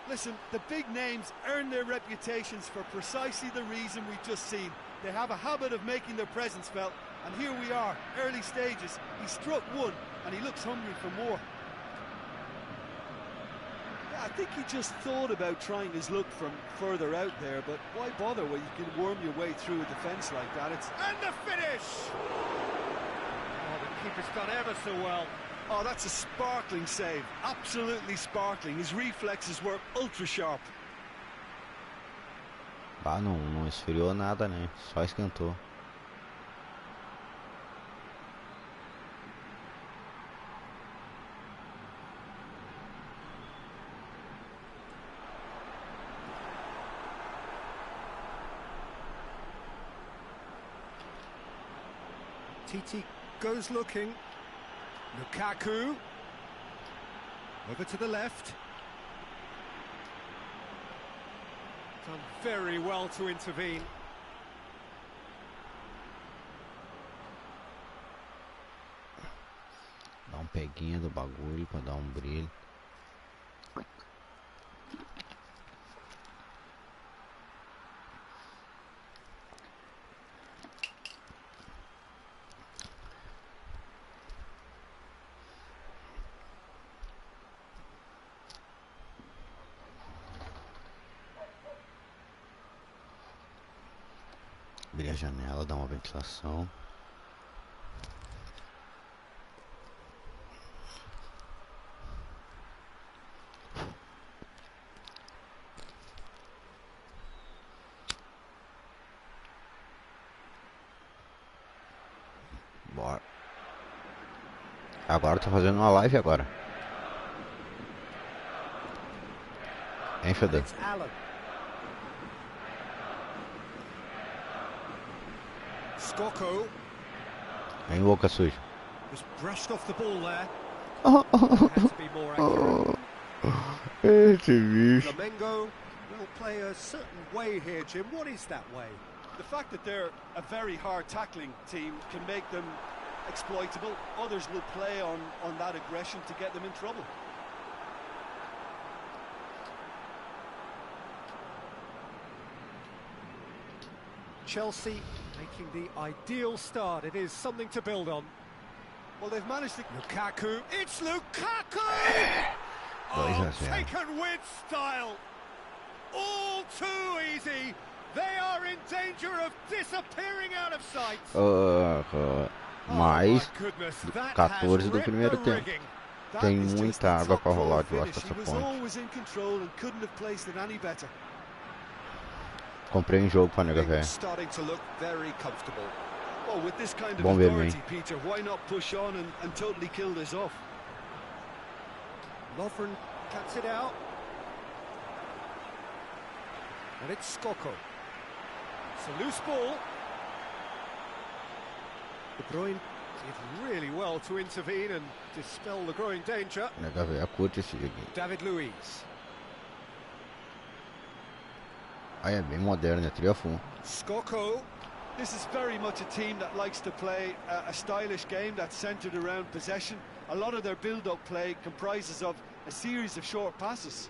Listen, the big names earn their reputations for precisely the reason we've just seen. They have a habit of making their presence felt, and here we are, early stages. He struck one, and he looks hungry for more. Yeah, I think he just thought about trying his luck from further out there, but why bother when you can worm your way through a defence like that? And the finish! Oh, the keeper's done ever so well. Oh, that's a sparkling save. Absolutely sparkling. His reflexes were ultra sharp. Não esfriou nada, né? Só esquentou. Titi goes looking. Lukaku, over to the left. Done very well to intervene. Dá peguinha do bagulho pra dar brilho. Abrir a janela, dar uma ventilação. Bora. Agora tô fazendo uma live agora. Hein, Fedor? Skoko. Vem, boca suja. Just brushed off the ball there. Has to be more accurate. Flamengo will play a certain way here, Jim. What is that way? The fact that they're a very hard tackling team can make them exploitable. Others will play on that aggression to get them in trouble. Chelsea making the ideal start. It is something to build on. Well, they've managed to... Lukaku. It's Lukaku! Taken with style. All too easy. They are in danger of disappearing out of sight. Mais 14 do primeiro tempo. Tem muita água para rolar debaixo dessa ponte. Comprei um jogo para nega velho. Bom ver mim. Lovren cuts it out. And it's Skoko. It's a loose ball. De Bruyne did really well to intervene and dispel the growing danger. Nega velho, curte esse joguinho. David Luiz. Aí é bem moderno, é triunfo. Skoko. This is very much a team that likes to play a stylish game that's centred around possession. A lot of their build-up play comprises of a series of short passes.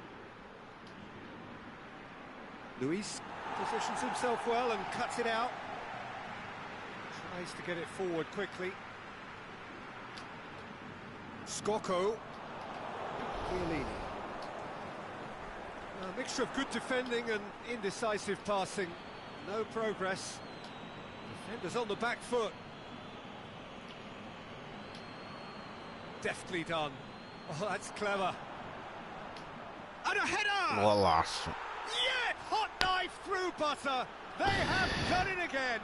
Luiz positions himself well and cuts it out. Tries to get it forward quickly. Skoko. Chiellini. A mixture of good defending and indecisive passing. No progress. Defenders on the back foot. Deftly done. Oh, that's clever. And a header! Golaço. Yeah! Hot knife through butter. They have done it again.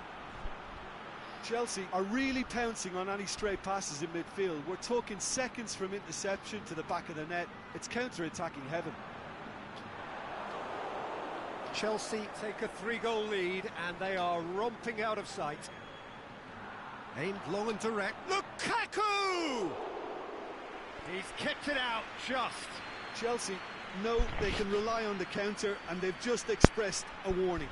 Chelsea are really pouncing on any stray passes in midfield. We're talking seconds from interception to the back of the net. It's counter-attacking heaven. Chelsea take a 3-goal lead and they are romping out of sight. Aimed long and direct. Lukaku! He's kept it out just. Chelsea know they can rely on the counter and they've just expressed a warning.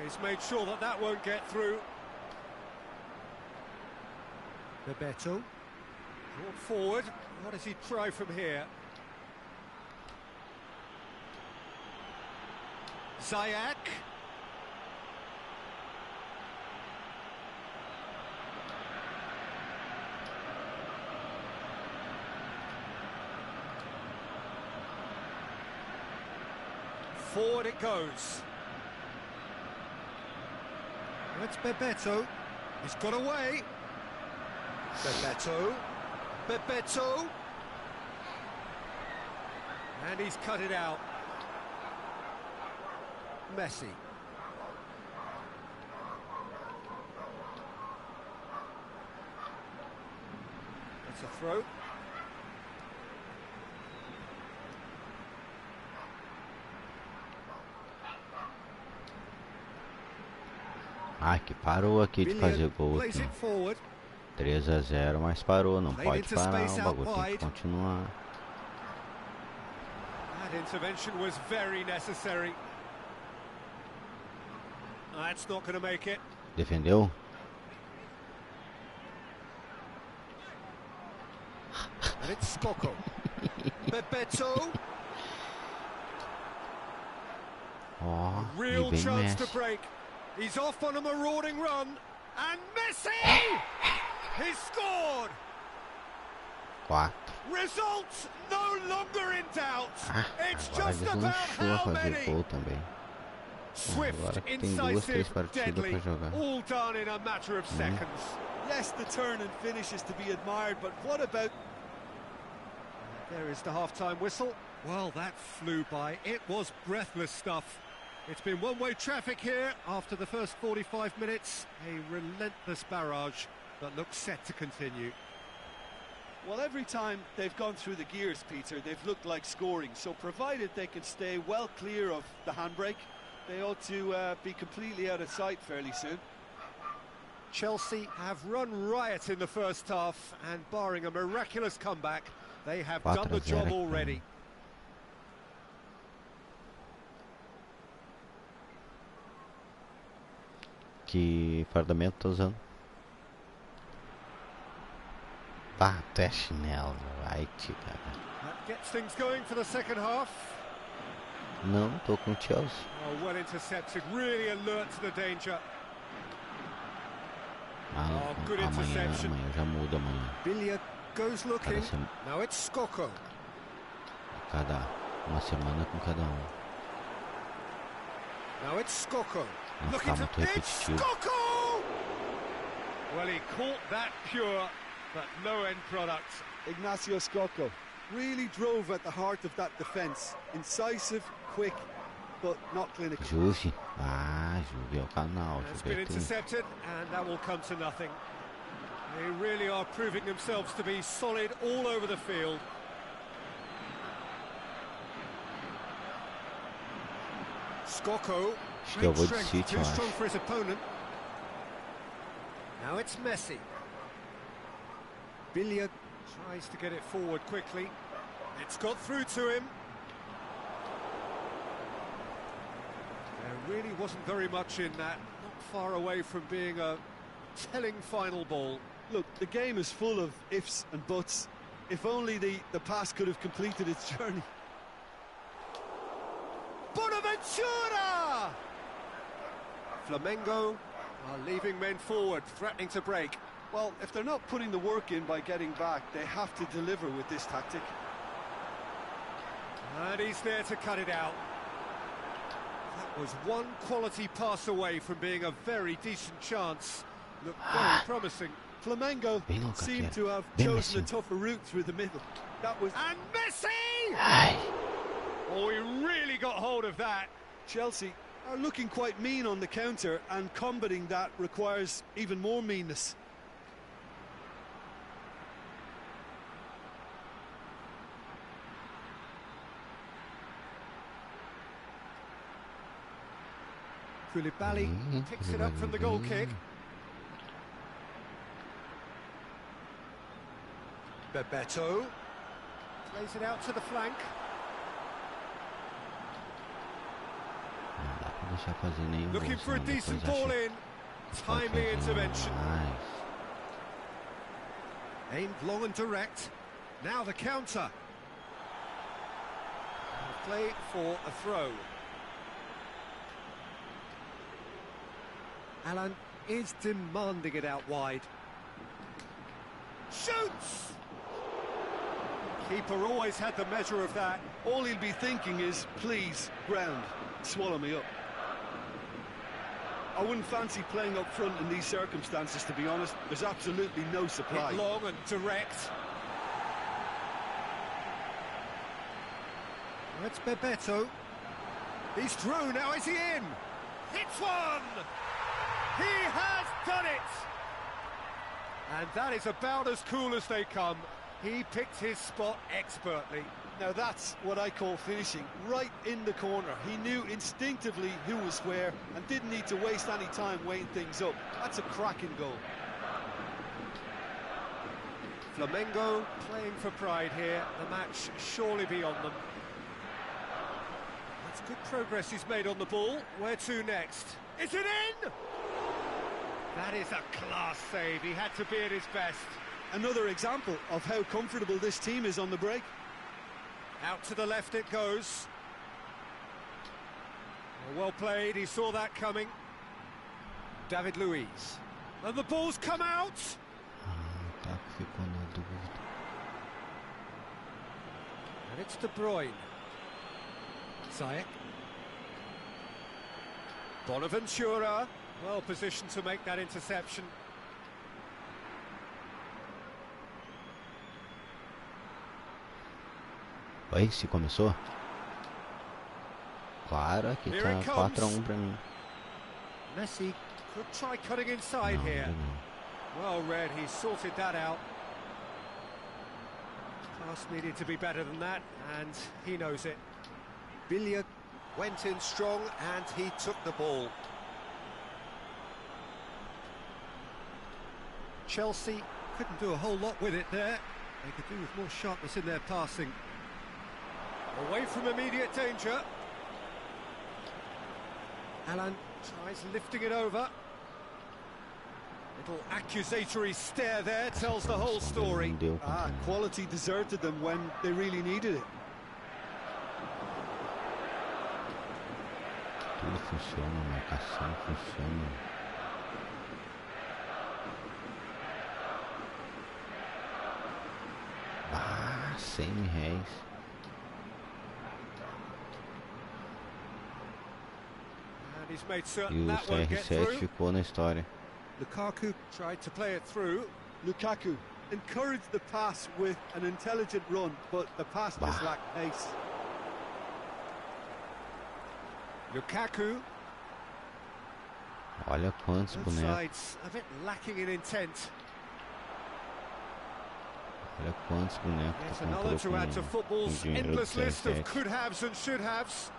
He's made sure that that won't get through. Bebeto. Brought forward. What does he try from here? Ziyech. Forward it goes. That's Bebeto. He's got away. Bebeto. Bebeto. And he's cut it out. Messi. That's a throw. Ah, que parou aqui de fazer gol. 3-0, mas parou, não pode parar, o bagulho tem que continuar. That intervention was very necessary. That's not going to make it. Defendeu? And it's Skoko. Bebeto. Oh, real chance to break. He's off on a marauding run, and Messi! He's scored! 4. Results no longer in doubt. It's Agora just about how many. Gol também. Swift, incisive, deadly, all done in a matter of seconds. Yes, the turn and finish is to be admired, but what about... There is the half-time whistle. Well, that flew by. It was breathless stuff. It's been one-way traffic here after the first 45 minutes. A relentless barrage that looks set to continue. Well, every time they've gone through the gears, Peter, they've looked like scoring. So provided they can stay well clear of the handbrake, they ought to be completely out of sight fairly soon. Chelsea have run riot in the first half, and barring a miraculous comeback, they have done the job already. Que fardamento tô usando? Pá, até chinelo, vai te cagar. That gets things going for the second half. Não, tô com o Chelsea. Oh, well intercepted, really alert to the danger. Ah, good amanhã interception. já muda amanhã. Billiard goes looking. Now it's Skoko. Uma semana com cada um. Now it's Skoko. Não ficar muito repetitivo. Skoko! Well, he caught that pure, but no end product. Ignacio Skoko really drove at the heart of that defence. Incisive, quick, but not clinical. Juve. Ah, Juve é o canal. It's been intercepted, and that will come to nothing. They really are proving themselves to be solid all over the field. Skoko. Acho que eu vou de City, eu Too strong acho. for his opponent. Now it's Messi. Billiard tries to get it forward quickly. It's got through to him. There really wasn't very much in that. Not far away from being a telling final ball. Look, the game is full of ifs and buts. If only the pass could have completed its journey. Bonaventura! Flamengo are leaving men forward, threatening to break. Well, if they're not putting the work in by getting back, they have to deliver with this tactic. And he's there to cut it out. That was one quality pass away from being a very decent chance. Looked very promising. Flamengo seemed to have chosen a tougher route through the middle. That was... And Messi! Ai. Oh, he really got hold of that. Chelsea are looking quite mean on the counter, and combating that requires even more meanness. Koulibaly picks it up from the goal kick. Bebeto plays it out to the flank. Não dá pra deixar fazer nenhum Looking gol, for a senão decent depois ball acha in. que pode Timely fazer intervention. mais. Aimed long and direct. Now the counter. Play for a throw. Alan is demanding it out wide. Shoots! Keeper always had the measure of that. All he'll be thinking is, please, ground, swallow me up. I wouldn't fancy playing up front in these circumstances, to be honest. There's absolutely no supply. Hit long and direct. That's Bebeto. He's through, now is he in? Hits one! He has done it! And that is about as cool as they come. He picked his spot expertly. Now that's what I call finishing, right in the corner. He knew instinctively who was where and didn't need to waste any time weighing things up. That's a cracking goal. Flamengo playing for pride here. The match surely beyond them. That's good progress he's made on the ball. Where to next? Is it in? That is a class save. He had to be at his best. Another example of how comfortable this team is on the break. Out to the left it goes. Well played, he saw that coming. David Luiz. And the ball's come out! Tá, ficou na dúvida. And it's De Bruyne. Ziyech. Bonaventura, well positioned to make that interception. Oi, se começou? Claro, aqui tá 4-1 pra mim. Messi could try cutting inside Não, here. não. Well read, he sorted that out. Pass needed to be better than that, and he knows it. Villa went in strong and he took the ball. Chelsea couldn't do a whole lot with it there. They could do with more sharpness in their passing. Away from immediate danger. Alan tries lifting it over. Little accusatory stare there tells the whole story. Quality deserted them when they really needed it. Tudo funciona, a marcação funciona. Ah, R$100. And he's made E certain o that won't get CR7 through. ficou na história. Lukaku tried to play it through. Lukaku encouraged the pass with an intelligent run, but the pass just lacked pace. Lukaku. Olha quantos Both bonecos. sides a bit lacking in intent. Olha quantos bonecos Yes, tu another comprou to add to com football's dinheiro do endless list of CR7. could-haves and should-haves.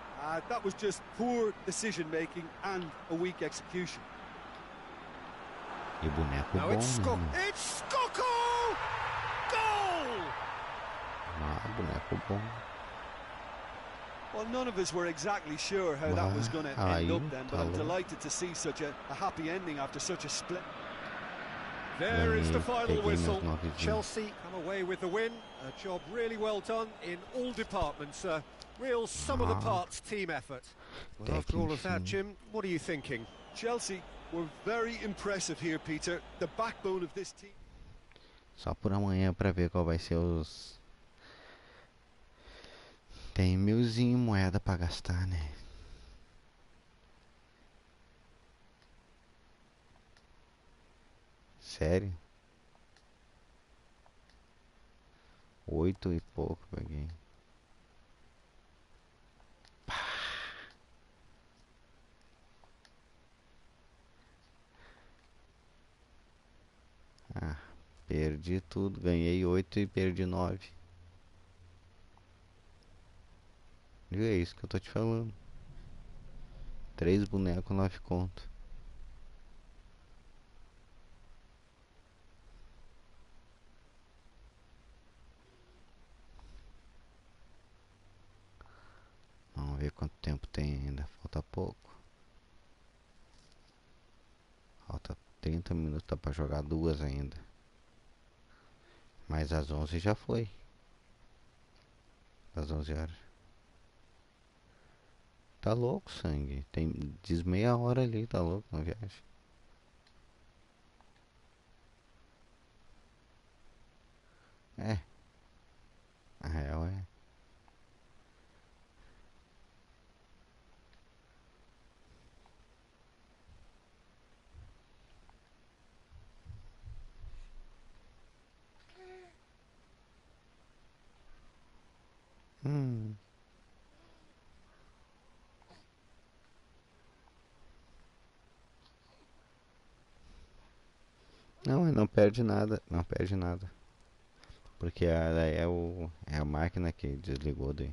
That was just poor decision-making and a weak execution. E boneco Now bom, it's né? It's Skoko! Goal! Ah, boneco bom. Well, none of us were exactly sure how that was going to end up then, but I'm delighted to see such a happy ending after such a split. There is the final Peguei whistle. meus 9 Chelsea come away with the win. A job really well done in all departments. A real sum-of-the-parts team effort. Well, after all of that, Jim, what are you thinking? Chelsea were very impressive here, Peter. The backbone of this team. Só por amanhã pra ver qual vai ser os... Tem 1000zinho moeda pra gastar, né? Sério? 8 e pouco peguei. Ah, perdi tudo. Ganhei 8 e perdi 9. E é isso que eu tô te falando. 3 bonecos, 9 conto. Vamos ver quanto tempo tem ainda. Falta pouco. Falta 30 minutos, dá pra jogar 2 ainda. Mas às 11 já foi. Às 11 horas. Tá louco, sangue. Diz meia hora ali, tá louco, não viaja. É. A real é. Não, não perde nada, não perde nada. Porque daí é a máquina que desligou daí.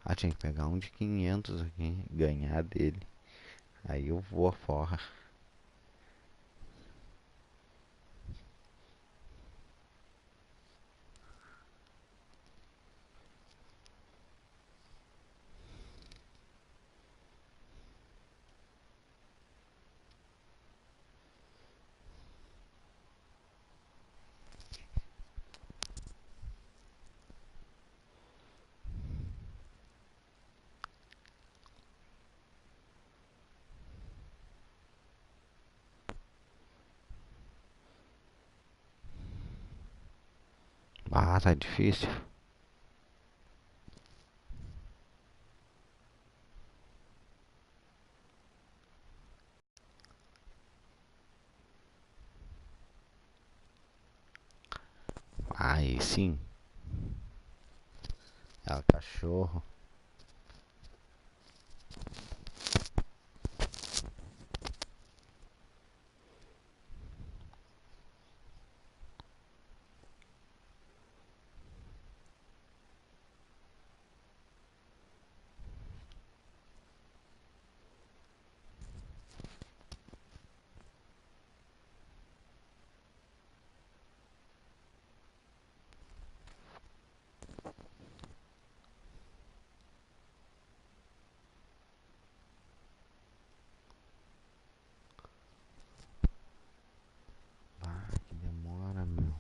Ah, tinha que pegar um de 500 aqui, ganhar dele. Aí eu vou a forra. Ah, tá difícil. Aí sim. É o cachorro. Ah, que demora, meu.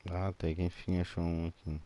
Ah, até que enfim achou um aqui.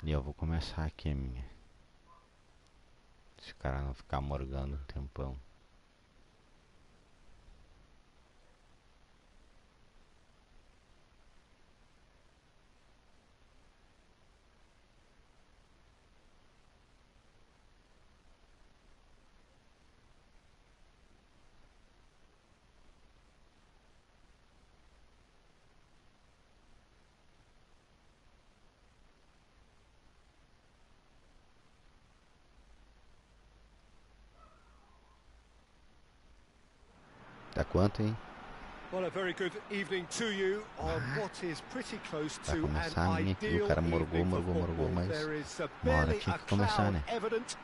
E eu vou começar aqui a minha. Se o cara não ficar morgando um tempão. Dá quanto, hein? Well, a very good evening to you on what is pretty close Pra to começar an a minha aqui, o ideal cara evening for morgou, football. mas There is uma hora barely tinha a que começar, cloud né? evident.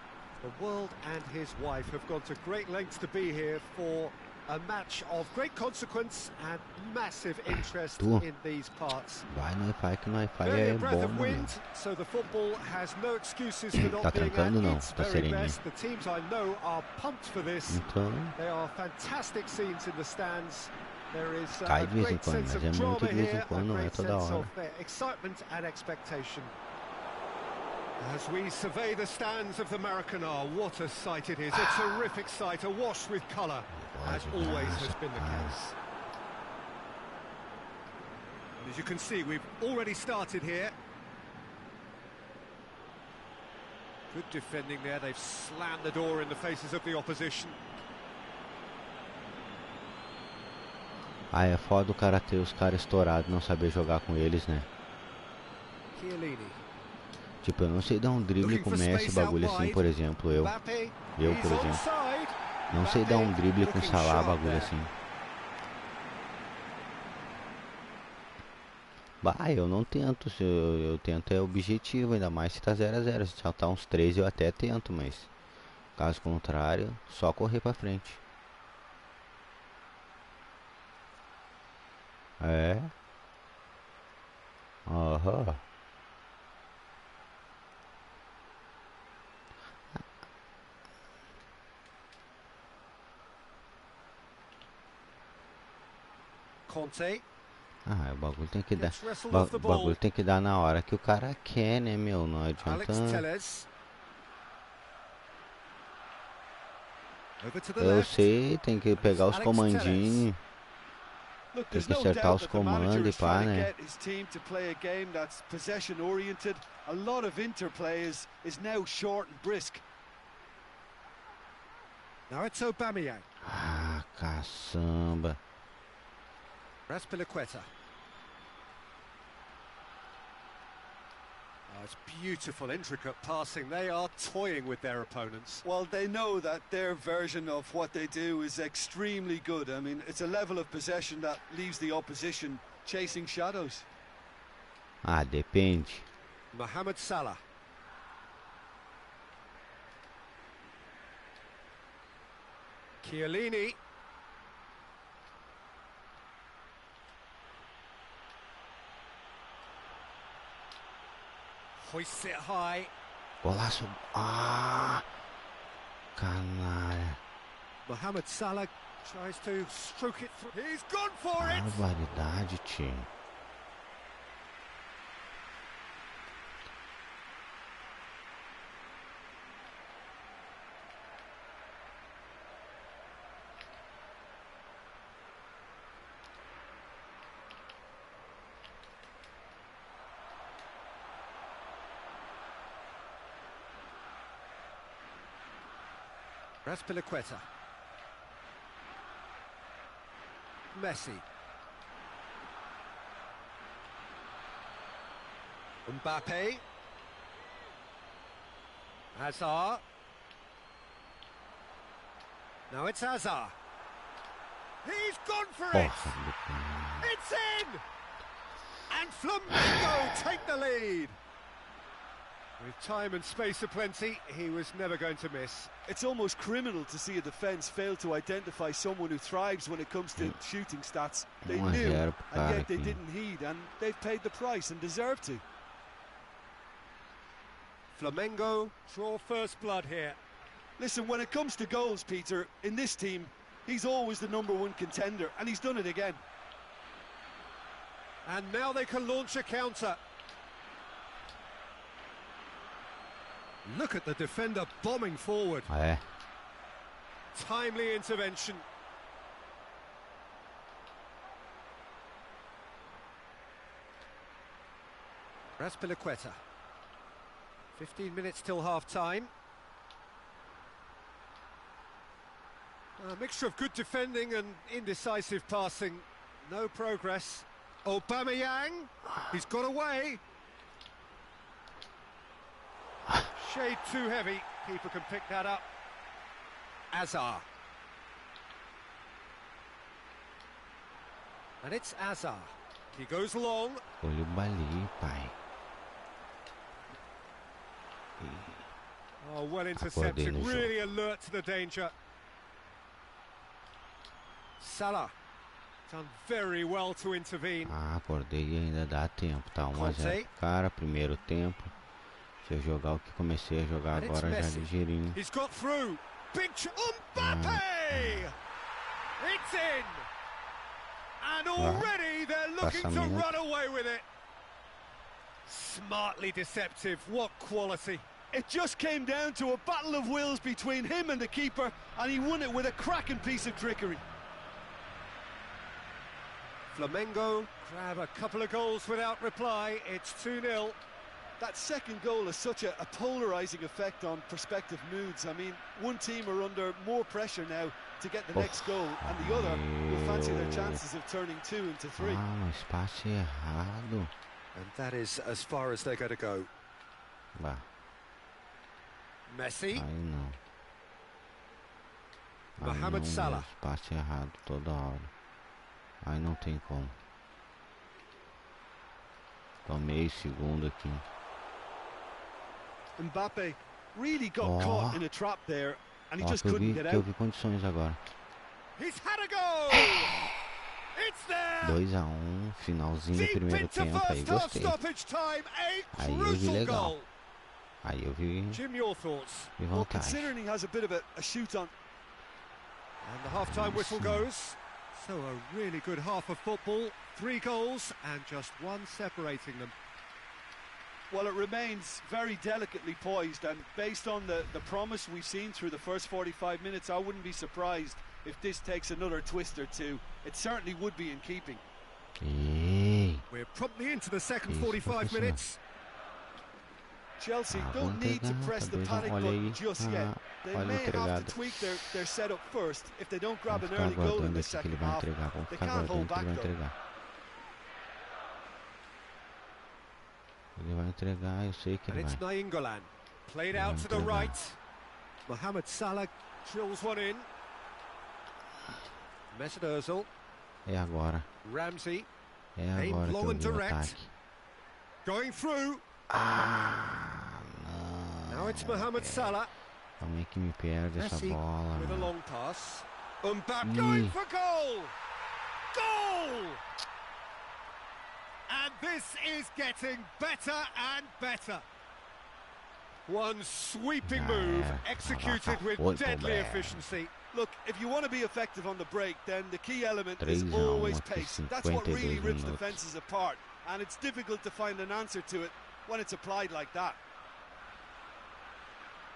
The world and his wife have gone to great lengths to be here for a match of great consequence and massive interest in these parts. Vai no Wi-Fi que no Wi-Fi Barely é a breath bom, of né? wind, so the football has no excuses for not Tá being trancando at não? its Tá very sereninho. best. The teams I know are pumped for this. Então, They are fantastic scenes in the stands. There is cai a de vez em great quando, sense mas of é muito drama de vez em here, a quando, não é great toda sense hora. of excitement and expectation. As we survey the stands of the Maracanã, what a sight it is. A terrific sight, awash with colour, as always has been the case. And as you can see, we've already started here. Good defending there, they've slammed the door in the faces of the opposition. Ah, é foda o cara ter os caras estourados, não saber jogar com eles, né? Tipo, eu não sei dar um drible com o Messi, bagulho assim, por exemplo, eu, por exemplo, não sei dar um drible com o Salah, bagulho assim. Bah, eu não tento, se eu tento é objetivo, ainda mais se tá 0 a 0, se saltar uns 3 eu até tento, mas caso contrário, só correr pra frente. É. Aham. Conte. Ah, o bagulho tem que dar. O bagulho tem que dar na hora que o cara quer, né, meu? Não adianta. Eu sei, tem que pegar os comandinhos. Tem que acertar os comandos e pá, né? A lot of interplay is now short and brisk. Now it's Aubameyang. Ah, caçamba. Raspilicueta. Oh, it's beautiful, intricate passing. They are toying with their opponents. Well, they know that their version of what they do is extremely good. I mean, it's a level of possession that leaves the opposition chasing shadows. Ah, depende. Mohamed Salah. Chiellini. Hoists it high. Golaço. Ah, canalha. Mohamed Salah tries to stroke it through. He's gone for it. Barbaridade, tio. Raspilicueta. Messi. Mbappe. Hazard. Now it's Hazard. He's gone for it. It's in. And Flamengo take the lead. With time and space aplenty, he was never going to miss. It's almost criminal to see a defence fail to identify someone who thrives when it comes to shooting stats. They knew, and yet they didn't heed, and they've paid the price and deserve to. Flamengo draw first blood here. Listen, when it comes to goals, Peter, in this team, he's always the #1 contender, and he's done it again. And now they can launch a counter. Look at the defender bombing forward. É. Timely intervention. Raspilicueta. 15 minutes till half-time. A mixture of good defending and indecisive passing. No progress. Aubameyang. He's got away. Shade too heavy. Keeper can pick that up. Hazard. And it's Hazard. He goes long. Olha o ali, pai. Oh, well intercepted. Really alert to the danger. Salah. Done very well to intervene. Ah, acordei e ainda dá tempo, tá 1 a 0. Cara, primeiro tempo. Se eu jogar o que comecei a jogar agora já ligeirinho. He's got through. Big Mbappe! It's in! And already they're looking to run away with it. Smartly deceptive, what quality. It just came down to a battle of wills between him and the keeper, and he won it with a cracking piece of trickery. Flamengo grab a couple of goals without reply. It's 2-0. That second goal has such a polarising effect on prospective moods. I mean, one team are under more pressure now to get the next goal, and the other will fancy their chances of turning 2 into 3. Ah, mas passe errado. And that is as far as they're going to go. Bah. Messi. Aí não. Mohamed Salah. Passe errado toda hora. Aí não tem como. Tomei segundo aqui. Mbappe really got caught in a trap there, and he just couldn't get out. Eu vi condições agora. He's had a goal. It's there. 2 a 1, finalzinho do primeiro tempo, aí gostei. Aí eu vi legal. Aí eu vi Well, considering he has a bit of a shoot on. And the half-time whistle goes. So a really good half of football. 3 goals and just 1 separating them. Well, it remains very delicately poised, and based on the promise we've seen through the first 45 minutes, I wouldn't be surprised if this takes another twist or two. It certainly would be in keeping. We're promptly into the second 45 minutes. Chelsea don't need to press the panic button just yet. They may have to tweak their setup first. If they don't grab an early goal in the second half, they can't hold back though. Ele vai entregar, eu sei que ele vai. It's Nainggolan, played out to the right. Mohamed Salah drills one in. Mesut Ozil. É agora. Ramsey. É agora que eu vi o ataque. Going through. Ah, não. Now it's Mohamed Salah. Como é que me perde essa bola? With a long pass. Mbappe going for goal. Goal! And this is getting better and better. One sweeping move, executed with deadly efficiency. Look, if you want to be effective on the break, then the key element is always pace. That's what really rips defences apart, and it's difficult to find an answer to it when it's applied like that.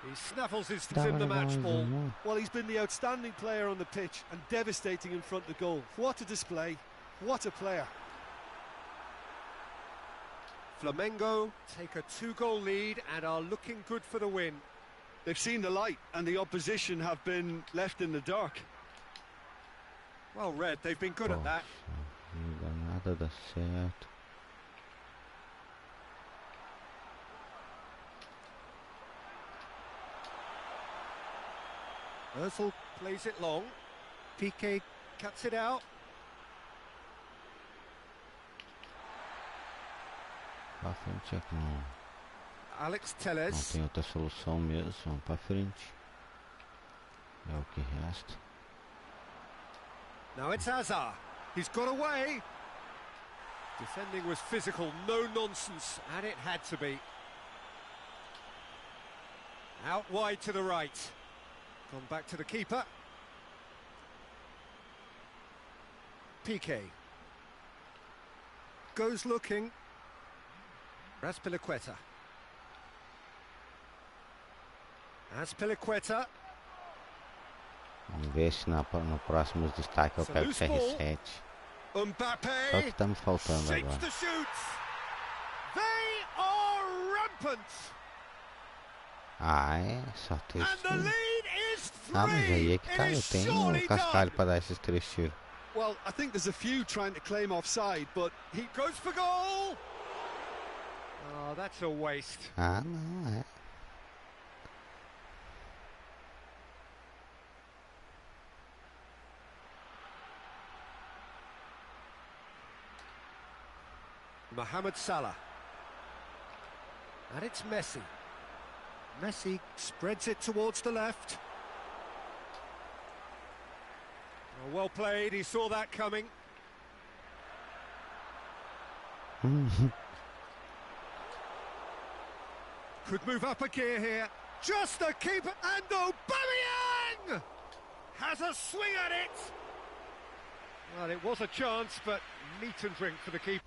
He snaffles his in the match ball. Well, he's been the outstanding player on the pitch and devastating in front of goal. What a display, what a player. Flamengo take a 2-goal lead and are looking good for the win. They've seen the light and the opposition have been left in the dark. Well read, they've been good at that. Nada dá certo. Ozil plays it long. Piqué cuts it out. Pra frente é que não. Alex Telles. Não tem outra solução mesmo, vamos pra frente. É o que resta. Now it's Hazard. He's got away. Defending was physical, no nonsense, and it had to be. Out wide to the right. Gone back to the keeper. Piqué. Goes looking. Azpilicueta. Azpilicueta. Vamos ver se no próximo destaque eu pego CR7. Mbappe. Só o que tá me faltando agora. They are rampant. Ah, é? Só ter isso. Ah, mas aí é que tá, eu tenho um cascalho para dar esses 3 tiros. Well, I think there's a few trying to claim offside, but he goes for goal. Oh, that's a waste. Ah, não, é. Mohamed Salah. And it's Messi. Messi spreads it towards the left. Well played, he saw that coming. Could move up a gear here. Just a keeper, and Aubameyang has a swing at it. Well, it was a chance, but meat and drink for the keeper.